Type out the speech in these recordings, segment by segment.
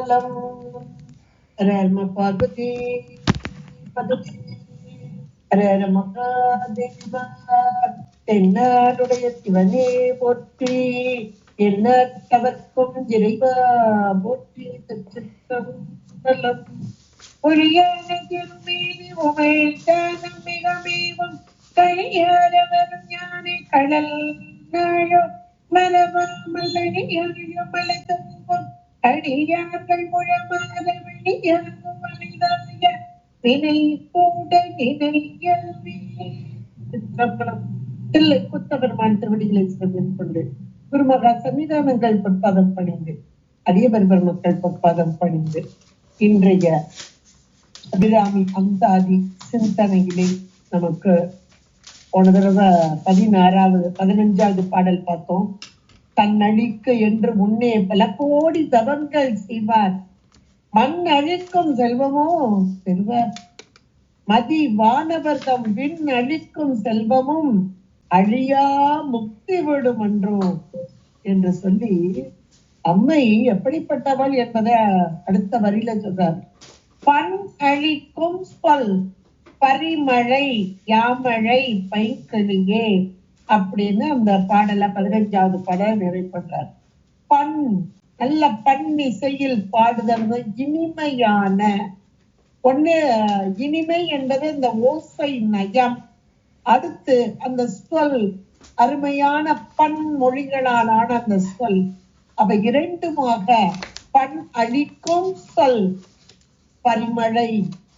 திருச்சிற்றம்பலம். ஹர பார்வதி பதவி. ஹர மகாதேவா. தென்னாடுடைய சிவனே போற்றி, எண்ணற்றவர்க்கும் இறைவா போற்றி. திருச்சிற்றம்பலம். ஒளியான திருமேனி உமைத்தானம் மிகமேவும் கையாரவரும் யானை கடல் நாயோ மலவாமல் மலை தூவும் அடியார்கள் முழமாத வெளியாகும் மனிதாய வினை கூட நினையல்வே. தில்லை குத்தபெருமான் திருவடிகளை கொண்டு குருமகா சன்னிதானங்கள் பொற்பாதம் பணிந்து அடியவர் பெருமக்கள் பொற்பாதம் பணிந்து இன்றைய அபிராமி அந்தாதி சிந்தனையிலே நமக்கு போன தடவை 15வது பாடல் பார்த்தோம். தன்னழிக்க என்று முன்னே பல கோடி தவங்கள் செய்வார், மண் அழிக்கும் செல்வமோ செல்வர், மதி வானவர் தம் விண் அழிக்கும் செல்வமும் அழியா முக்தி விடும் என்றோ என்று சொல்லி அம்மை எப்படிப்பட்டவள் என்பதை அடுத்த வரியில சொல்றார். பண் அழிக்கும் சொல் பரிமழை யாமழை பைக்கிளியே அப்படின்னு அந்த பாடல 15வது பாடல் நிறைவு பண்றார். பண் நல்ல பண் இசையில் பாடுதல் இனிமையான ஒண்ணு. இனிமை என்பது இந்த ஓசை நயம், அடுத்து அந்த சொல் அருமையான பண் மொழிகளாலான அந்த சொல், அவை இரண்டுமாக பண் அளிக்கும் சொல் பரிமழை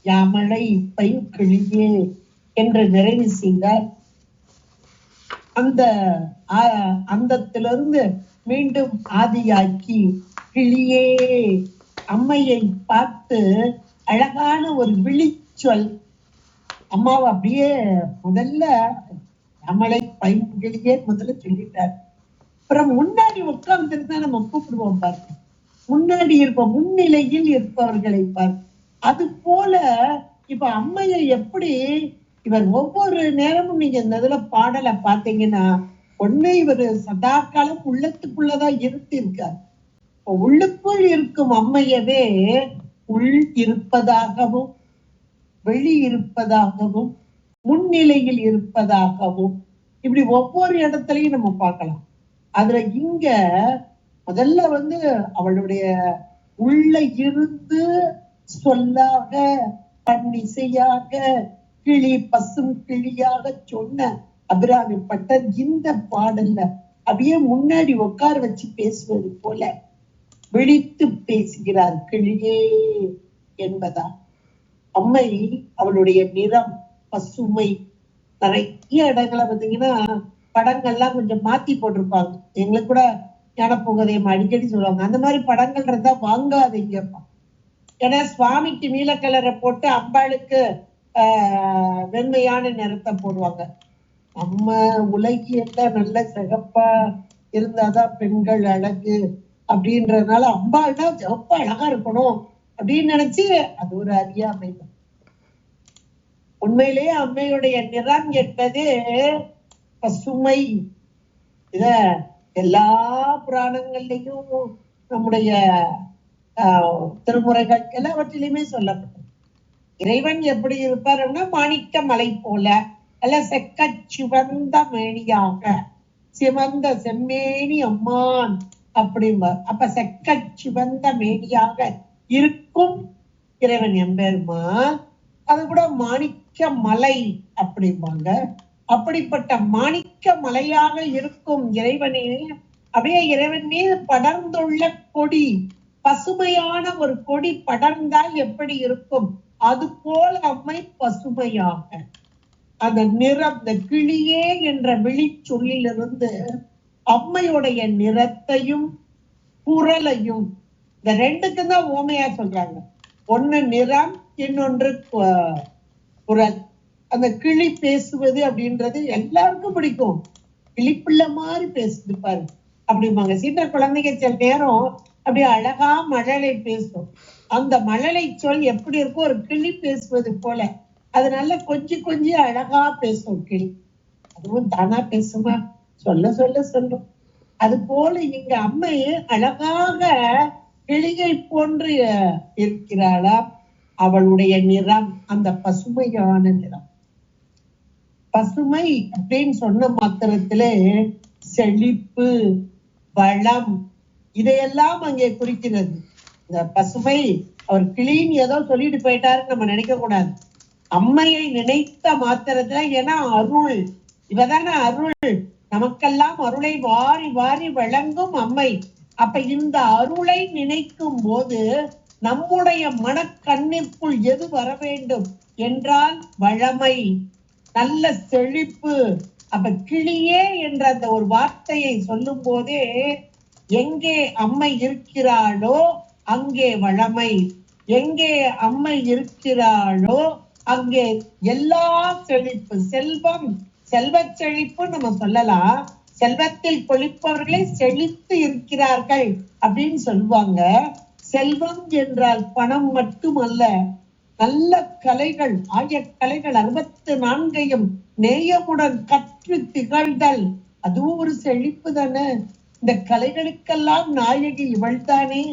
யாமழை பைங்கிளியே என்று நிறைவு செய்தார். அந்த அந்தத்திலிருந்து மீண்டும் ஆதியாக்கி கிளியே அம்மையை பார்த்து அழகான ஒரு விழிச்சொல். அம்மாவை அப்படியே முதல்ல யாமழை பைங்கிளியே முதல்ல சொல்லிட்டார். அப்புறம் முன்னாடி உட்கார்ந்துருந்தா நம்ம கூப்பிடுவோம் பார்த்து, முன்னாடி இருப்போம், முன்னிலையில் இருப்பவர்களை பார்த்து. அது போல இப்ப அம்மையை எப்படி இவர் ஒவ்வொரு நேரமும் நீங்க இந்த இதுல பாடலை பார்த்தீங்கன்னா ஒண்ணு இவர் சதா காலம் உள்ளத்துக்குள்ளதான் இருக்கார். உள்ளுக்குள் இருக்கும் அம்மையவே உள் இருப்பதாகவும் வெளி இருப்பதாகவும் முன்னிலையில் இருப்பதாகவும் இப்படி ஒவ்வொரு இடத்துலயும் நம்ம பார்க்கலாம். அதுல இங்க முதல்ல அவளுடைய உள்ள இருந்து சொல்லாக பன்னிசையாக கிளி பசும் கிளியாக சொன்ன அபிராமி பட்டர் இந்த பாடல்ல அப்படியே முன்னாடி உட்கார வச்சு பேசுவது போல விழித்து பேசுகிறார். கிளியே என்பதா அம்மை அவளுடைய நிறம் பசுமை. நிறைய இடங்களை பார்த்தீங்கன்னா படங்கள்லாம் கொஞ்சம் மாத்தி போட்டிருப்பாங்க. எங்களுக்கு கூட ஞானப்போகதையம் அடிக்கடி சொல்லுவாங்க, அந்த மாதிரி படங்கள் இருந்தா வாங்காதீங்கப்பா. ஏன்னா சுவாமிக்கு நீல கலரை போட்டு அம்பாளுக்கு வெண்மையான நிறத்தை போடுவாங்க. நம்ம உலகியல்ல நல்ல சிகப்பா இருந்தாதான் பெண்கள் அழகு அப்படின்றதுனால அம்பாள்னா சிவப்பா அழகா இருக்கணும் அப்படின்னு நினைச்சு அது ஒரு அறியாமை தான். உண்மையிலேயே அம்மையுடைய நிறம் என்பது பசுமை. இத எல்லா புராணங்கள்லயும் நம்முடைய திருமுறைகள் எல்லாவற்றிலுமே சொல்லப்பட்டது. இறைவன் எப்படி இருப்பார் அப்படின்னா மாணிக்க மலை போல, அல்ல செக்க சிவந்த மேனியாக, சிவந்த செம்மேனி அம்மான் அப்படிம்பார். அப்ப செக்க சிவந்த மேனியாக இருக்கும் இறைவன் எம்பெருமான். அது கூட மாணிக்க மலை அப்படிம்பாங்க. அப்படிப்பட்ட மாணிக்க மலையாக இருக்கும் இறைவனே அப்படியே இறைவன் மீது படர்ந்துள்ள கொடி, பசுமையான ஒரு கொடி படர்ந்தால் எப்படி இருக்கும் அது போல அம்மை பசுமையாக. அந்த நிறம், இந்த கிளியே என்ற விழி சொல்லிலிருந்து அம்மையுடைய நிறத்தையும் குரலையும், இந்த ரெண்டுக்கும் தான் ஓமையா சொல்றாங்க. ஒண்ணு நிறம், இன்னொன்று குரல். அந்த கிளி பேசுவது அப்படின்றது எல்லாருக்கும் பிடிக்கும். கிளிப்பிள்ளை மாதிரி பேசுது பாரு அப்படிம்பாங்க. சின்ன குழந்தைங்க சில நேரம் அப்படியே அழகா மழலை பேசும். அந்த மழலை சொல் எப்படி இருக்கும், ஒரு கிளி பேசுவது போல. அதனால கொஞ்சம் அழகா பேசும் கிளி. அதுவும் தானா பேசுமா, சொல்ல சொல்லும். அது போல இங்க அம்மை அழகாக கிளியை போன்று இருக்கிறாளா. அவளுடைய நிறம் அந்த பசுமையான நிறம். பசுமை அப்படின்னு சொன்ன மாத்திரத்திலே செழிப்பு, வளம் இதையெல்லாம் அங்கே குறிக்கிறது. இந்த பசுமை அவர் கிளீன் ஏதோ சொல்லிட்டு போயிட்டாருன்னு நம்ம நினைக்க கூடாது. அம்மையை நினைத்த மாத்திரத்துல, ஏன்னா அருள், இவதான அருள், நமக்கெல்லாம் அருளை வாரி வாரி வழங்கும் அம்மை. அப்ப இந்த அருளை நினைக்கும் போது நம்முடைய மனக்கண்ணிற்குள் எது வர வேண்டும் என்றால் வளமை, நல்ல செழிப்பு. அப்ப கிளியே என்ற அந்த ஒரு வார்த்தையை சொல்லும் போதே எங்கே அம்மை இருக்கிறாளோ அங்கே வளமை, எங்கே அம்மை இருக்கிறாளோ அங்கே எல்லா செழிப்பு, செல்வம், செல்வ செழிப்பு நம்ம சொல்லலாம். செல்வத்தில் கொழிப்பவர்களே செழித்து இருக்கிறார்கள் அப்படின்னு சொல்லுவாங்க. செல்வம் என்றால் பணம் மட்டுமல்ல, நல்ல கலைகள், ஆயக்கலைகள் 64 நேயமுடன் கற்று திகழ்தல், அதுவும் ஒரு செழிப்பு தானே. இந்த கலைகளுக்கெல்லாம் நாயகி இவள் தானே.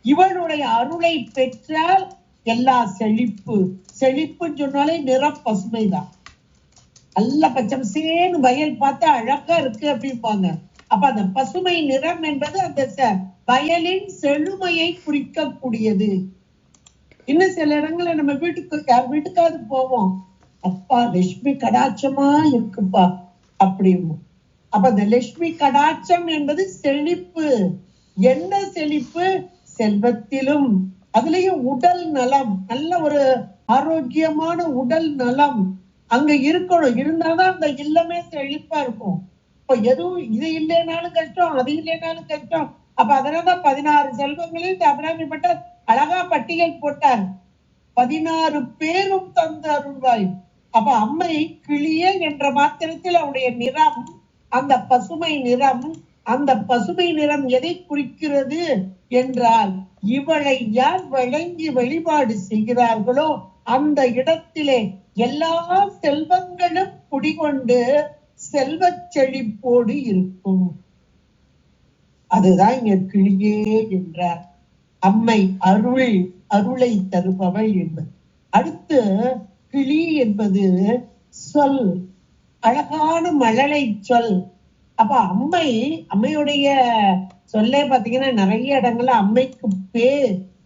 இவளுடைய அருளை பெற்றால் எல்லா செழிப்பு. செழிப்புன்னு சொன்னாலே நிறம் பசுமைதான். நல்ல பச்சை வயல் பார்த்தா அழகா இருக்கு அப்படிம்பாங்க. அப்ப அந்த பசுமை நிறம் என்பது அந்த வயலின் செழுமையை குறிக்கக்கூடியது. இன்னும் சில இடங்கள்ல நம்ம வீட்டுக்காவது போவோம், அப்பா லட்சுமி கடாட்சமா இருக்குப்பா அப்படிமோ. அப்ப அந்த லட்சுமி கடாட்சம் என்பது செழிப்பு. என்ன செழிப்பு? செல்வத்திலும், அதுலயும் உடல் நலம், நல்ல ஒரு ஆரோக்கியமான உடல் நலம் அங்க இருக்கணும். இருந்தாதான் அந்த இல்லமே செழிப்பா இருக்கும். இப்ப எதுவும் இது இல்லைனாலும் கஷ்டம், அது இல்லைனாலும் கஷ்டம். அப்ப அதனாலதான் 16 செல்வங்களையும் அபிராமிப்பட்ட அழகா பட்டியல் போட்டார். 16 பேரும் தந்து அருள்வாய். அப்ப அம்மை கிளியே என்ற மாத்திரத்தில் அவருடைய நிறம் அந்த பசுமை நிறம். அந்த பசுமை நிறம் எதை குறிக்கிறது என்றால், இவளை யார் வழங்கி வழிபாடு செய்கிறார்களோ அந்த இடத்திலே எல்லா செல்வங்களும் குடிகொண்டு செல்வ செழிப்போடு இருக்கும். அதுதான் இங்க கிளியே என்றார். அம்மை அருள், அருளை தருபவள் என்பது. அடுத்து கிளி என்பது சொல், அழகான மழலை சொல். அப்ப அம்மையுடைய சொல்லே பாத்தீங்கன்னா நிறைய இடங்கள்ல அம்மைக்கு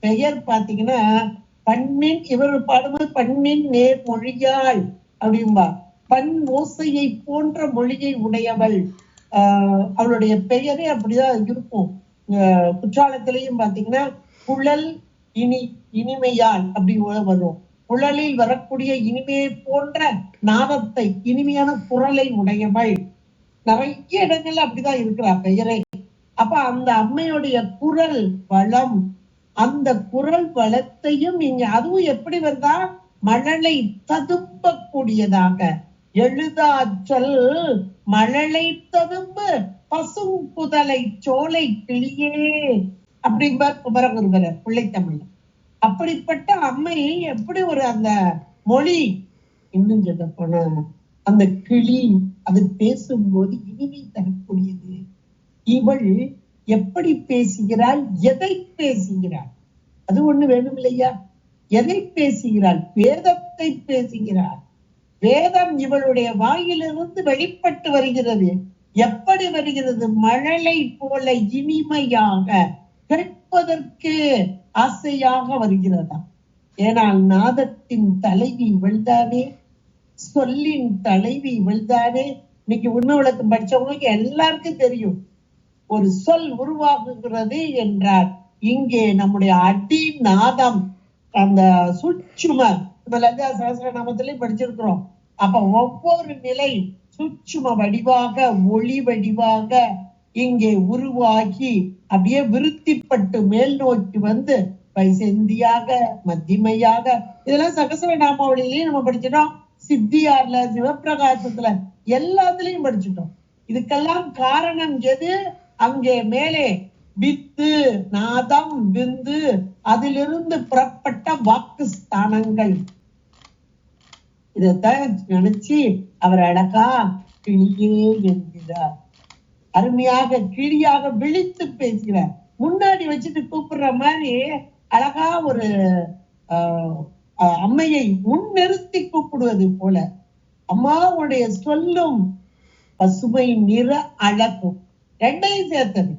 பெயர் பாத்தீங்கன்னா பண்ணின், இவர் பாடும்போது பண்ணின் நேர் மொழியாள் அப்படின்பா. பண் ஓசையை போன்ற மொழியை உடையவள். அவளுடைய பெயரே அப்படிதான் இருக்கும். குற்றாலத்திலையும் பாத்தீங்கன்னா குழல் இனிமையாள் அப்படி வரும். குழலில் வரக்கூடிய இனிமையை போன்ற நாதத்தை, இனிமையான குரலை உடையவள். நிறைய இடங்கள்ல அப்படிதான் இருக்கிறா பெயரை. அப்ப அந்த அம்மையுடைய குரல் வளம், அந்த குரல் வளத்தையும் இங்க அதுவும் எப்படி வந்தா மழலை ததும்ப கூடியதாக. எழுதாச்சல் மழலை ததும்பு பசும் குதலை சோலை கிளியே அப்படிம்பார் குமரகுருபரர் பிள்ளைத்தமிழ். அப்படிப்பட்ட அம்மை எப்படி ஒரு அந்த மொழி, இன்னும் சொல்ல போன அந்த கிளி அது பேசும்போது இனிமை தரக்கூடியது. இவள் எப்படி பேசுகிறாள், எதை பேசுகிறாள், அது ஒண்ணு வேணும் இல்லையா? எதை பேசுகிறாள்? வேதத்தை பேசுகிறாள். வேதம் இவளுடைய வாயிலிருந்து வெளிப்பட்டு வருகிறது. எப்படி வருகிறது? மழலை போல இனிமையாக, கேட்பதற்கு ஆசையாக வருகிறதா. ஏனால் நாதத்தின் தலைவி இவள்தானே, சொல்லின் தலைவி இவள்தானே. இன்னைக்கு உண்மை விளக்கம் படிச்சவங்களுக்கு எல்லாருக்கும் தெரியும், ஒரு சொல் உருவாகுகிறது என்றால் இங்கே நம்முடைய அடி நாதம், அந்த சூட்சும லலிதா சகஸ்ரநாமத்திலையும் படிச்சிருக்கிறோம். அப்ப ஒவ்வொரு நிலை சூட்சும வடிவாக, ஒளி வடிவாக இங்கே உருவாகி அப்படியே விருத்திப்பட்டு மேல் நோக்கி வந்து வைசெந்தியாக, மத்திமையாக, இதெல்லாம் சகஸ்ரநாமாவளியிலையும் நம்ம படிச்சிட்டோம். சித்தியார்ல, சிவப்பிரகாசத்துல எல்லாத்துலயும் படிச்சுட்டோம். இதுக்கெல்லாம் காரணம் எது? அங்கே மேலே வித்து, நாதம், விந்து, அதிலிருந்து புறப்பட்ட வாக்கு ஸ்தானங்கள். இதைத்தான் நினைச்சு அவர் அழகா கிளியே என்கிறார். அருமையாக கிளியாக விழித்து பேசுகிறார். முன்னாடி வச்சுட்டு கூப்பிடுற மாதிரி அழகா ஒரு அம்மையை முன்னிறுத்தி கூப்பிடுவது போல அம்மாவுடைய சொல்லும் பசுமை நிற அழகும் ரெண்டையும் சேர்த்தது.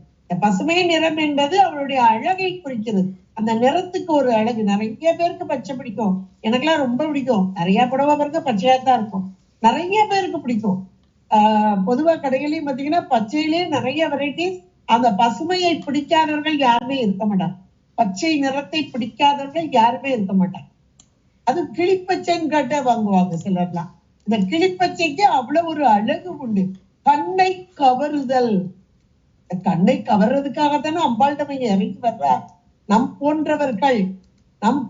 பசுமை நிறம் என்பது அவளுடைய அழகை குறிக்கிறது. அந்த நிறத்துக்கு ஒரு அழகு. நிறைய பேருக்கு பச்சை பிடிக்கும், எனக்கெல்லாம் ரொம்ப பிடிக்கும். நிறைய புடவை பேருக்கு பச்சையா தான் இருக்கும், நிறைய பேருக்கு பிடிக்கும். பொதுவா கடைகளையும் பாத்தீங்கன்னா பச்சையிலே நிறைய வெரைட்டிஸ். அந்த பசுமையை பிடிக்காதவர்கள் யாருமே இருக்க மாட்டாங்க, பச்சை நிறத்தை பிடிக்காதவர்கள் யாருமே இருக்க மாட்டாங்க. அது கிளிப்பச்சைன்னு கேட்ட வாங்குவாங்க சிலர்லாம். இந்த கிளிப்பச்சைக்கு அவ்வளவு ஒரு அழகு உண்டு. கண்ணை கவருதல், கண்ணை கவர்றதுக்காகத்தானே அம்பாள்கிட்ட இறங்கி வர்றா. நம்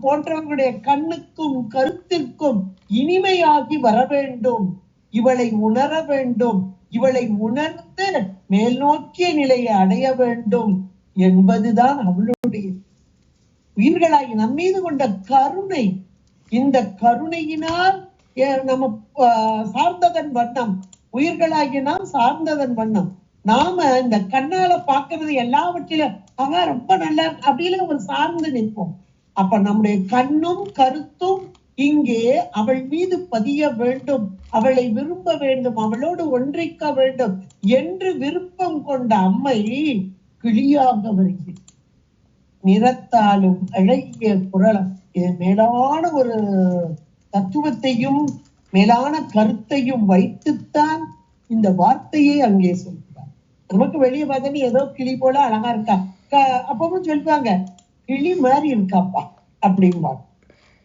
போன்றவர்களுடைய கண்ணுக்கும் கருத்திற்கும் இனிமையாகி வர வேண்டும், இவளை உணர வேண்டும், இவளை உணர்ந்து மேல் நோக்கிய நிலையை அடைய வேண்டும் என்பதுதான் அவளுடைய உயிர்களாகி நம் மீது கொண்ட கருணை. இந்த கருணையினால் நம்ம சார்ந்ததன் வண்ணம், உயிர்களாகி நாம் சார்ந்ததன் வண்ணம். நாம இந்த கண்ணால பாக்குறது எல்லாவற்றிலும் ரொம்ப நல்லா அப்படின்னு ஒரு சார்ந்து நிற்போம். அப்ப நம்முடைய கண்ணும் கருத்தும் இங்கே அவள் மீது பதிய வேண்டும், அவளை விரும்ப வேண்டும், அவளோடு ஒன்றிக்க வேண்டும் என்று விருப்பம் கொண்ட அம்மை கிளியாக வருகிறது. நிறத்தாலும் அழகிய குரலும் மேலான ஒரு தத்துவத்தையும் மேலான கருத்தையும் வைத்துத்தான் இந்த வார்த்தையை அங்கே சொல்கிறார். நமக்கு வெளியே பார்த்தா ஏதோ கிளி போல அழகா இருக்கா, அப்பவும் சொல்லுவாங்க கிளி மாதிரி இருக்காப்பா அப்படின்பாங்க.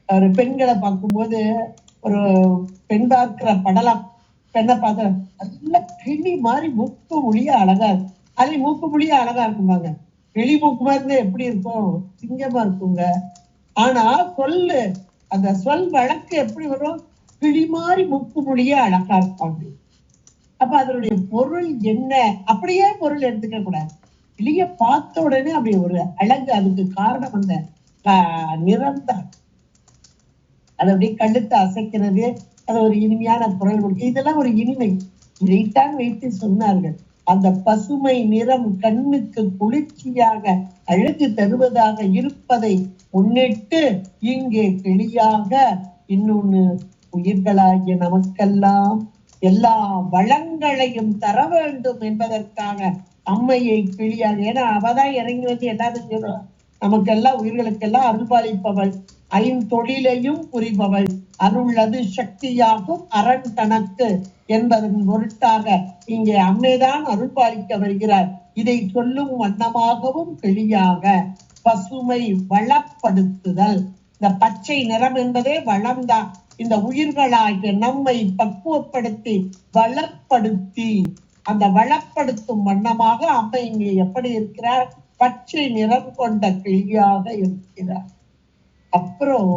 ஒரு பெண்களை பார்க்கும்போது ஒரு பெண் பார்க்கிற படலாம், பெண்ணை பார்த்த நல்ல கிளி மாதிரி மூக்கு மொழிய அழகா இருக்கு, அதே மூக்கு மொழிய அழகா இருக்குமாங்க. கிளி மூக்கு மாதிரி இருந்தா எப்படி இருக்கும், சிங்கமா இருக்குங்க. ஆனா சொல்லு, அந்த சொல் வழக்கு எப்படி வரும், கிளி மாதிரி மூக்கு மொழிய அழகா இருப்பாங்க. அப்ப அதனுடைய பொருள் என்ன, அப்படியே பொருள் எடுத்துக்க கூடாது. கிளிய பார்த்த உடனே அப்படி ஒரு அழகு, அதுக்கு காரணம் அந்த நிறம் தான். அது அப்படியே கழுத்து அசைக்கிறது, அது ஒரு இனிமையான குரல் கொடுக்க, இதெல்லாம் ஒரு இனிமை. இதைத்தான் வைத்து சொன்னார்கள். அந்த பசுமை நிறம் கண்ணுக்கு குளிர்ச்சியாக அழகு தருவதாக இருப்பதை முன்னிட்டு இங்கே கிளியாக இன்னொன்னு உயிர்களாகிய நமக்கெல்லாம் எல்லா வளங்களையும் தர வேண்டும் என்பதற்காக அம்மையை கிளியாக, ஏன்னா அவதான் இறங்கி வந்து எல்லாரும் சொல்றான், நமக்கெல்லாம் உயிர்களுக்கெல்லாம் அருள்பாலிப்பவள், ஐந்தொழிலையும் புரிபவள், அருளது சக்தியாகும் அரண் கணக்கு என்பதன் பொருட்டாக இங்கே அம்மைதான் அருள்பாலிக்க வருகிறார். இதை சொல்லும் வண்ணமாகவும் கிளியாக பசுமை வளப்படுத்துதல். இந்த பச்சை நிறம் என்பதே வளம்தான். இந்த உயிர்களாகிய நம்மை பக்குவப்படுத்தி வளப்படுத்தி அந்த வளப்படுத்தும் வண்ணமாக அம்மை இங்கே எப்படி இருக்கிறார், பச்சை நிறம் கொண்ட கிளியாக இருக்கிறார். அப்புறம்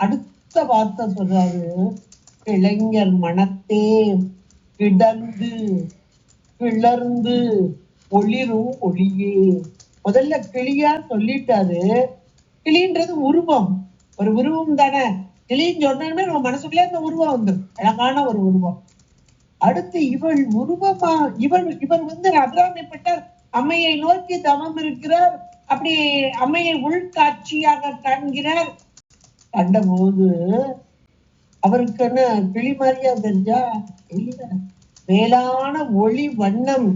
அடுத்த வார்த்தை சொல்றாரு, இளைஞர் மனத்தே கிடந்து கிளர்ந்து ஒளிரும் ஒளியே. முதல்ல கிளியா சொல்லிட்டாரு. கிளின்றது உருவம், ஒரு உருவம் தானே. கிளின்னு சொன்னே நம்ம மனசுக்குள்ளே அந்த உருவம் வந்துடும், அழகான ஒரு உருவம். அடுத்து இவள் உருவமா, இவர் வந்து அபிராமிப்பட்டார், அம்மையை நோக்கி தவம் இருக்கிறார். அப்படி அம்மையை உள்காட்சியாக காண்கிறார். கண்டபோது அவருக்கு என்ன கிளி மாதிரியா தெரிஞ்சா, இல்ல, மேலான ஒளி வண்ணம்,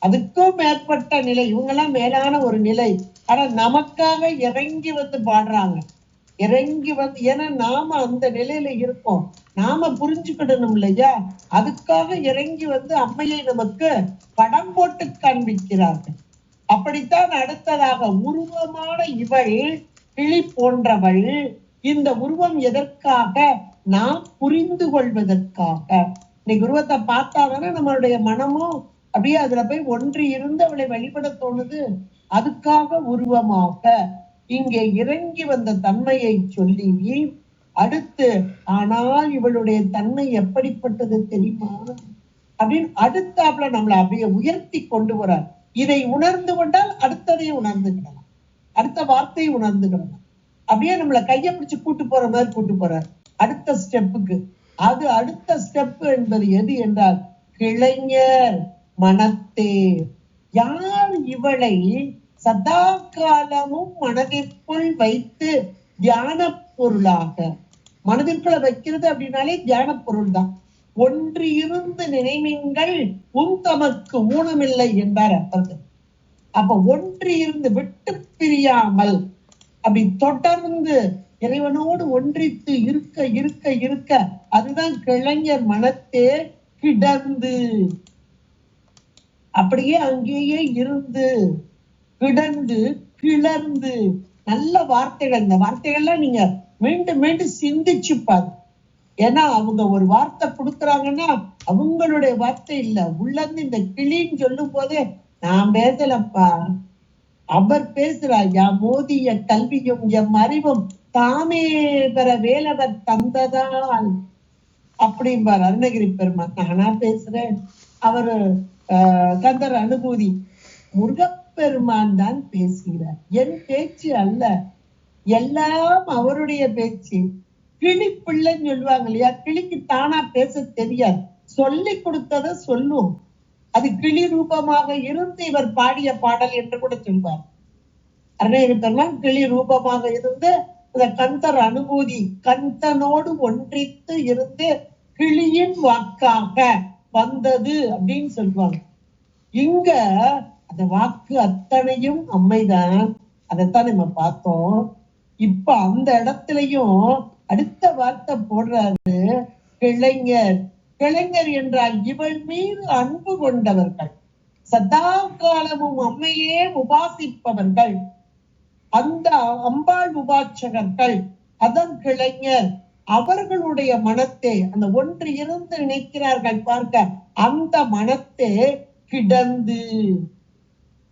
அதுக்கும் மேற்பட்ட நிலை. இவங்கெல்லாம் மேலான ஒரு நிலை. ஆனா நமக்காக இறங்கி வந்து பாடுறாங்க, இறங்கி வந்து, ஏன்னா நாம அந்த நிலையில இருக்கோம், நாம புரிஞ்சுக்கிடணும் இல்லையா, அதுக்காக இறங்கி வந்து அம்மையை நமக்கு படம் போட்டு காண்பிக்கிறார்கள். அப்படித்தான் அடுத்ததாக உருவமான இவள் கிளி போன்றவள். இந்த உருவம் எதற்காக, நாம் புரிந்து கொள்வதற்காக. இன்னைக்கு உருவத்தை பார்த்தாதானே நம்மளுடைய மனமும் அப்படியே அதுல போய் ஒன்றி இருந்து அவளை வழிபட தோணுது. அதுக்காக உருவமாக இங்கே இறங்கி வந்த தன்மையை சொல்லி அடுத்து, ஆனால் இவளுடைய தன்மை எப்படிப்பட்டது தெரியுமா அப்படின்னு அடுத்தாப்புல நம்மளை அப்படியே உயர்த்தி கொண்டு வரார். இதை உணர்ந்து கொண்டால் அடுத்ததையும் உணர்ந்துக்கிடலாம், அடுத்த வார்த்தையை உணர்ந்துக்கிடலாம். அப்படியே நம்மளை கையை பிடிச்சு கூட்டு போற மாதிரி கூட்டு போறார் அடுத்த ஸ்டெப்புக்கு. அது அடுத்த ஸ்டெப் என்பது எது என்றால் கிளைஞர் மனத்தே. யார் இவளை சதா காலமும் மனதிற்குள் வைத்து தியான பொருளாக. மனதிற்குள்ள வைக்கிறது அப்படின்னாலே தியான பொருள் தான். ஒன்று இருந்து நினைவீங்கள் உன் தமக்கு ஊனமில்லை என்பார் அப்பர். அப்ப ஒன்று இருந்து விட்டு பிரியாமல் அப்படி தொடர்ந்து இறைவனோடு ஒன்றித்து இருக்க இருக்க இருக்க அதுதான் கிளைஞர் மனத்தே கிடந்து, அப்படியே அங்கேயே இருந்து கிடந்து கிளர்ந்து. நல்ல வார்த்தைகள், இந்த வார்த்தைகள்லாம் நீங்க மீண்டும் மீண்டும் சிந்திச்சு பாரு. ஏன்னா அவங்க ஒரு வார்த்தை கொடுக்குறாங்கன்னா அவங்களுடைய வார்த்தை இல்ல, உள்ளந்து இந்த கிளின்னு சொல்லும் போதே நான் பேசலப்பா, அவர் பேசுறார். யா மோதிய கல்வியும் எம் அறிவும் தாமே பெற வேலவர் தந்ததால் அப்படிம்பார் அருணகிரி பெருமான். நானா பேசுறேன், அவரு கந்தர் அனுபூதி. முருகப்பெருமான் தான் பேசுகிறார், என் பேச்சு அல்ல, எல்லாம் அவருடைய பேச்சு. கிளி பிள்ளைன்னு சொல்லுவாங்க இல்லையா, கிளிக்கு தானா பேச தெரியாது, சொல்லி கொடுத்தத சொல்லும். அது கிளி ரூபமாக இருந்து இவர் பாடிய பாடல் என்று கூட சொல்வார். அருணகிரி பெருமான் கிளி ரூபமாக இருந்து இந்த கந்தர் அனுபூதி, கந்தனோடு ஒன்றித்து இருந்து கிளியின் வாக்காக வந்தது அப்படின்னு சொல்லுவாங்க. இங்க அந்த வாக்கு அத்தனையும் அம்மைதான், அதைத்தான் நம்ம பார்த்தோம். இப்ப அந்த இடத்துலயும் அடுத்த வார்த்தை போடுறாரு, கிளைஞர். கிளைஞர் என்றால் இவள் மீது அன்பு கொண்டவர்கள், சதா காலமும் அம்மையே உபாசிப்பவர்கள், அந்த அம்பாள் உபாசகர்கள், அதன் கிளைஞர். அவர்களுடைய மனத்தே அந்த ஒன்று இருந்து நினைக்கிறார்கள் பார்க்க, அந்த மனத்தே கிடந்து,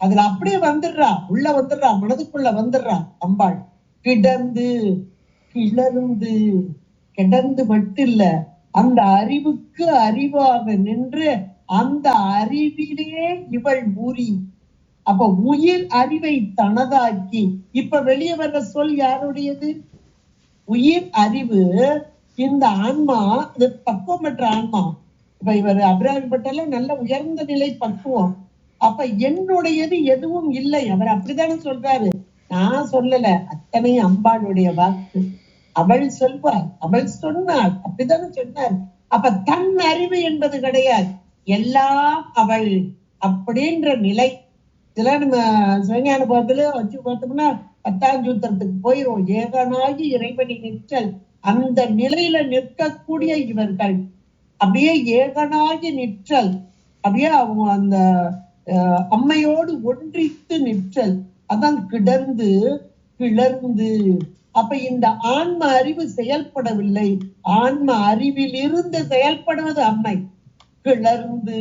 அதுல அப்படியே வந்துடுறா, உள்ள வந்துடுறா, மனதுக்குள்ள வந்துடுறா அம்பாள். கிடந்து கிளர்ந்து, கிடந்து மட்டும் இல்ல, அந்த அறிவுக்கு அறிவாக நின்று அந்த அறிவிலே இவள் ஊறி. அப்ப உயிர் அறிவை தனதாக்கி. இப்ப வெளியே வர்ற சொல் யாருடையது? உயிர் அறிவு. இந்த ஆன்மா, இது பக்குவம் பெற்ற ஆன்மா. இப்ப இவர் அபிராமிப்பட்டால நல்ல உயர்ந்த நிலை பக்குவம். அப்ப என்னுடையது எதுவும் இல்லை, அவர் அப்படித்தானே சொல்றாரு. நான் சொல்லல, அத்தனை அம்பாளுடைய வாக்கு. அவள் சொல்வாள், அவள் சொன்னாள், அப்படித்தானே சொன்னார். அப்ப தன் அறிவு என்பது கிடையாது, எல்லாம் அவள் அப்படின்ற நிலை. இதெல்லாம் நம்ம சிவஞான பாதத்துல வச்சு பார்த்தோம்னா 10ஆம் சூத்திரத்துக்கு போயிரும். ஏகனாகி இறைவனை நிற்றல், அந்த நிலையில நிற்கக்கூடிய இவர்கள் அப்படியே ஏகனாகி நிற்றல், அப்படியே அவங்க அந்த அம்மையோடு ஒன்றித்து நிற்றல், அதான் கிடந்து கிளர்ந்து. அப்ப இந்த ஆன்ம அறிவு செயல்படவில்லை, ஆன்ம அறிவில் இருந்து செயல்படுவது அம்மை. கிளர்ந்து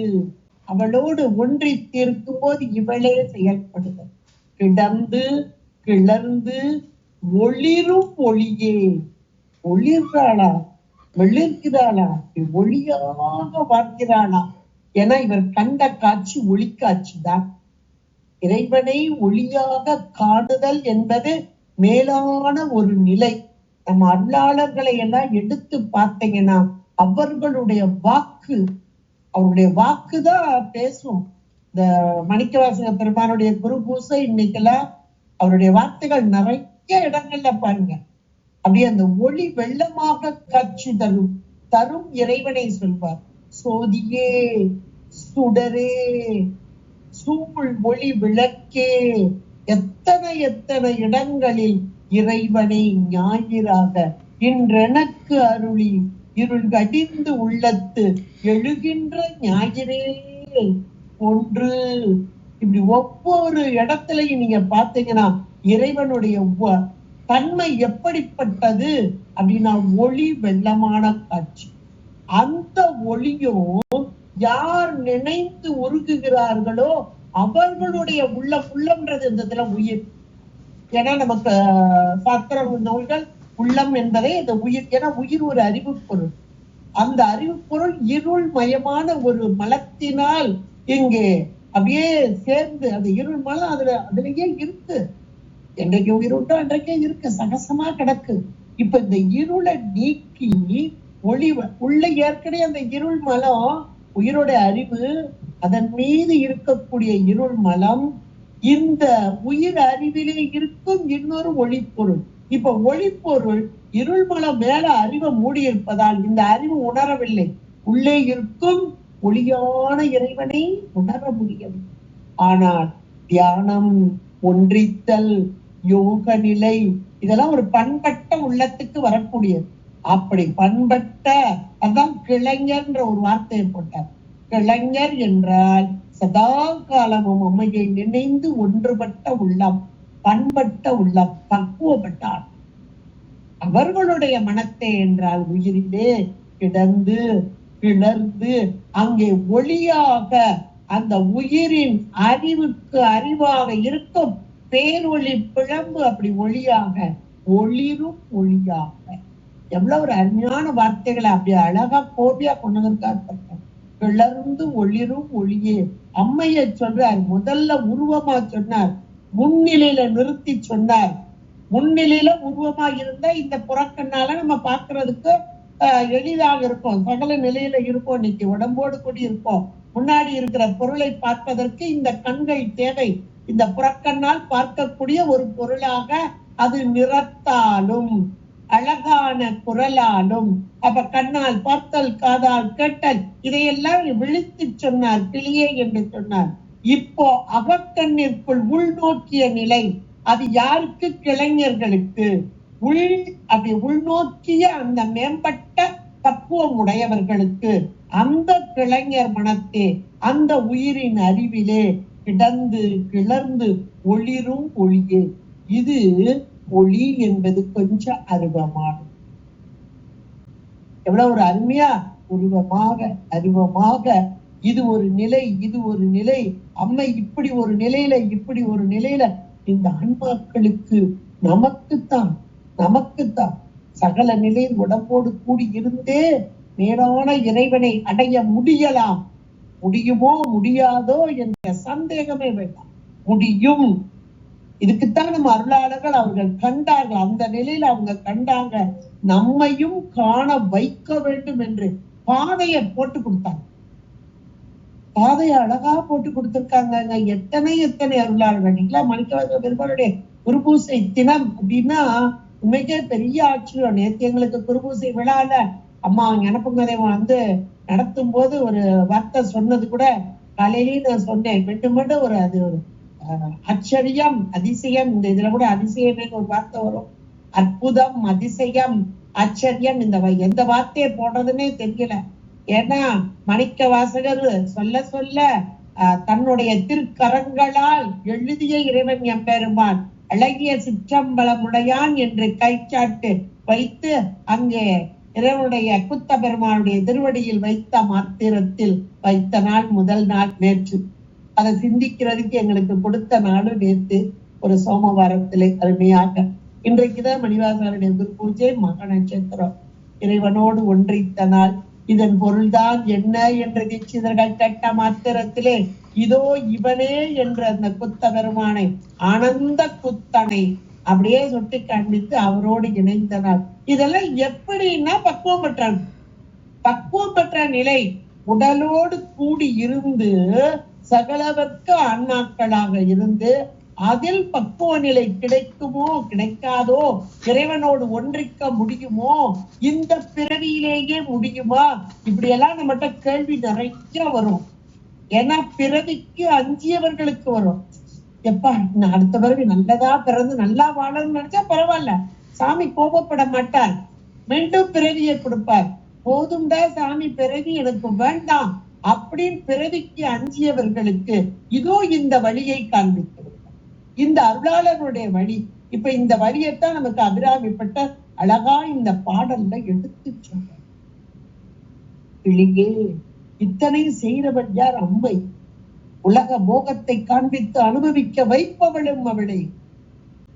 அவளோடு ஒன்றித்திருக்கும் போது இவளே செயல்படுவது. கிடந்து கிளர்ந்து ஒளிரும் ஒளியே. ஒளிர்றாளா, வெளிர்கிறாளா, ஒளியாக பார்க்கிறாளா? ஏன்னா இவர் கண்ட காட்சி ஒளி காட்சி தான். இறைவனை ஒளியாக காணுதல் என்பது மேலான ஒரு நிலை. நம்ம அருளாளர்களை எல்லாம் எடுத்து பார்த்தீங்கன்னா அவர்களுடைய வாக்கு, அவருடைய வாக்குதான் பேசும். இந்த மாணிக்கவாசக பெருமானுடைய குரு பூசை இன்னைக்கெல்லாம் அவருடைய வார்த்தைகள் நிறைய இடங்கள்ல பாருங்க, அப்படியே அந்த ஒளி வெள்ளமாக காட்சி தரும் இறைவனை சொல்வார். சோதியே, சுடரே, சூழ் ஒளி விளக்கே. எத்தனை எத்தனை இடங்களில் இறைவனை ஞாயிறாக இன்றெனக்கு அருளி இருள் கடிந்து உள்ளத்து எழுகின்ற ஞாயிறே ஒன்று. இப்படி ஒவ்வொரு இடத்துலையும் நீங்க பாத்தீங்கன்னா இறைவனுடைய தன்மை எப்படிப்பட்டது அப்படின்னா ஒளி வெள்ளமான காட்சி. அந்த ஒளியும் யார் நினைத்து உருகுகிறார்களோ அவர்களுடைய உள்ளம்ன்றது இந்த இதுல உயிர். ஏன்னா நமக்கு சாஸ்திர நூல்கள் உள்ளம் என்பதை இந்த உயிர், ஏன்னா உயிர் ஒரு அறிவு பொருள். அந்த அறிவு பொருள் இருள் மயமான ஒரு மலத்தினால் இங்கே அப்படியே சேர்ந்து அந்த இருள் மலம் அதுலயே இருக்கு. என்றைக்கு உயிர் உண்டோ அன்றைக்கே இருக்கு, சகசமா கிடக்கு. இப்ப இந்த இருளை நீக்கி ஒளி உள்ள ஏற்கனவே அந்த இருள் மலம் உயிரோட அறிவு, அதன் மீது இருக்கக்கூடிய இருள் மலம் இந்த உயிர் அறிவிலே இருக்கும் இன்னொரு ஒளிப்பொருள். இப்ப ஒளிப்பொருள் இருள்மலம் மேல அறிவை மூடி இருப்பதால் இந்த அறிவு உணரவில்லை. உள்ளே இருக்கும் ஒளியான இறைவனை உணர முடியவில்லை. ஆனால் தியானம், ஒன்றித்தல், யோக நிலை இதெல்லாம் ஒரு பண்பட்ட உள்ளத்துக்கு வரக்கூடியது. அப்படி பண்பட்ட, அதான் கிளைஞர்ன்ற ஒரு வார்த்தையை போட்டார். கிளைஞர் என்றால் சதா காலமும் அம்மையை நினைந்து ஒன்றுபட்ட உள்ளம், பண்பட்ட உள்ளம், பக்குவப்பட்டார். அவர்களுடைய மனத்தை என்றால் உயிரிலே கிடந்து கிளர்ந்து அங்கே ஒளியாக அந்த உயிரின் அறிவுக்கு அறிவாக இருக்கும் பேரொளி பிழம்பு அப்படி ஒளியாக ஒளிரும் ஒளியாக. எவ்வளவு ஒரு அருமையான வார்த்தைகளை அப்படி அழகா கோபியா கொண்டு வந்திருக்காரு. கிளர்ந்து ஒளிரும் ஒளியே. அம்மைய சொல்றார், முதல்ல உருவமா சொன்னார், முன்னிலையில நிறுத்தி சொன்னார். முன்னிலையில உருவமா இருந்தா இந்த புறக்கண்ணால நம்ம பாக்குறதுக்கு எளிதாக இருக்கும், சகல நிலையில இருக்கும், இன்னைக்கு உடம்போடு கூடி இருக்கும். முன்னாடி இருக்கிற பொருளை பார்ப்பதற்கு இந்த கண்கள் தேவை. இந்த புறக்கண்ணால் பார்க்கக்கூடிய ஒரு பொருளாக அது நிறத்தாலும் அழகான குரலாலும், அப்ப கண்ணால் பார்த்தல், காதால் கேட்டல், இதையெல்லாம் விழித்து சொன்னார், கிளியே என்று சொன்னார். இப்போ அகக்கண்ணிற்குள் உள்நோக்கிய நிலை, அது யாருக்கு? கிளைஞர்களுக்கு. அப்படி உள்நோக்கிய அந்த மேம்பட்ட பக்குவம் உடையவர்களுக்கு. அந்த கிளைஞர் மனத்தே அந்த உயிரின் அறிவிலே கிடந்து கிளர்ந்து ஒளிரும் ஒளியே. இது ஒளி என்பது கொஞ்சம் அருவமானது. எவ்வளவு ஒரு அருமையா உருவமாக அருவமாக இது ஒரு நிலை, இது ஒரு நிலை. அம்மை இப்படி ஒரு நிலையில, இப்படி ஒரு நிலையில இந்த ஆன்மாக்களுக்கு நமக்குத்தான் சகல நிலையில் உடம்போடு கூடி இருந்தே நேரான இறைவனை அடைய முடியலாம். முடியுமோ முடியாதோ என்ற சந்தேகமே வேண்டாம். முடியும். இதுக்குத்தான் நம்ம அருளாளர்கள் அவர்கள் கண்டார்கள். அந்த நிலையில அவங்க கண்டாங்க. நம்மையும் காண வைக்க வேண்டும் என்று பாதையை போட்டு கொடுத்தாங்க. பாதையை அழகா போட்டு கொடுத்திருக்காங்க. எத்தனை அருளாளர்கள். நீங்களா மணிக்கவாசக பெருமாளுடைய குருபூசை தினம் அப்படின்னா உண்மைக்கே பெரிய ஆச்சரியம். நேற்று எங்களுக்கு குருபூசை விழால அம்மா ஞானப்பங்கதை வந்து நடத்தும் போது ஒரு வார்த்தை சொன்னது கூட காலையிலேயே நான் சொன்னேன். மீண்டும் ஒரு அது ஒரு ஆச்சரியம், அதிசயம். இந்த இதுல கூட அதிசயமே ஒரு வார்த்தை வரும். அற்புதம், அதிசயம், ஆச்சரியம். இந்த எந்த வார்த்தையை போடுறதுன்னே தெரியல. ஏன்னா மணிக்க வாசகர் சொல்ல தன்னுடைய திருக்கரங்களால் எழுதிய இறைவன் எம்பெருமான் அழகிய சிற்றம்பலமுடையான் என்று கைச்சாட்டு வைத்து அங்கே இறைவனுடைய குத்த பெருமானுடைய திருவடியில் வைத்த மாத்திரத்தில் வைத்த நாள் முதல் நாள் நேற்று. அதை சிந்திக்கிறதுக்கு எங்களுக்கு கொடுத்த நாளும் நேற்று ஒரு சோமவாரத்திலே அருமையாக. இன்றைக்குதான் மணிவாசகருடைய குரு பூஜை, மக நட்சத்திரம், இறைவனோடு ஒன்றித்த நாள். இதன் பொருள்தான் என்ன என்று தீட்சிதர்கள் கட்ட மாத்திரத்திலே இதோ இவனே என்ற அந்த குத்த பெருமானை, ஆனந்த குத்தனை அப்படியே சுட்டி காண்பித்து அவரோடு இணைந்தனர். இதெல்லாம் எப்படின்னா பக்குவம் பெற்ற நிலை. உடலோடு கூடி இருந்து சகலவர்க்கு ஆன்மாக்களாக இருந்து அதில் பக்குவ நிலை கிடைக்குமோ கிடைக்காதோ, இறைவனோடு ஒன்றிக்க முடியுமோ, இந்த பிறவியிலேயே முடியுமா, இப்படியெல்லாம் நம்மகிட்ட கேள்வி நிறைய வரும். ஏன்னா பிறவிக்கு அஞ்சியவர்களுக்கு வரும். எப்பா நான் அடுத்த பிறவி நல்லதா பிறந்து நல்லா வாழணும்னு நினைச்சா பரவாயில்ல, சாமி கோபப்பட மாட்டார், மீண்டும் பிறவியை கொடுப்பார். போதும்டா சாமி பிறவி எனக்கு வேண்டாம் அப்படின்னு பிறவிக்கு அஞ்சியவர்களுக்கு இதோ இந்த வழியை காண்பிக்கிறது, இந்த அருளாளர்களுடைய வழி. இப்ப இந்த வழியைத்தான் நமக்கு அபிராமிப்பட்ட அழகா இந்த பாடல்ல எடுத்து சொல்ற. கிளியே இத்தனை செய்கிறவன் யார்? அம்மை. உலக போகத்தை காண்பித்து அனுபவிக்க வைப்பவளும் அவளே.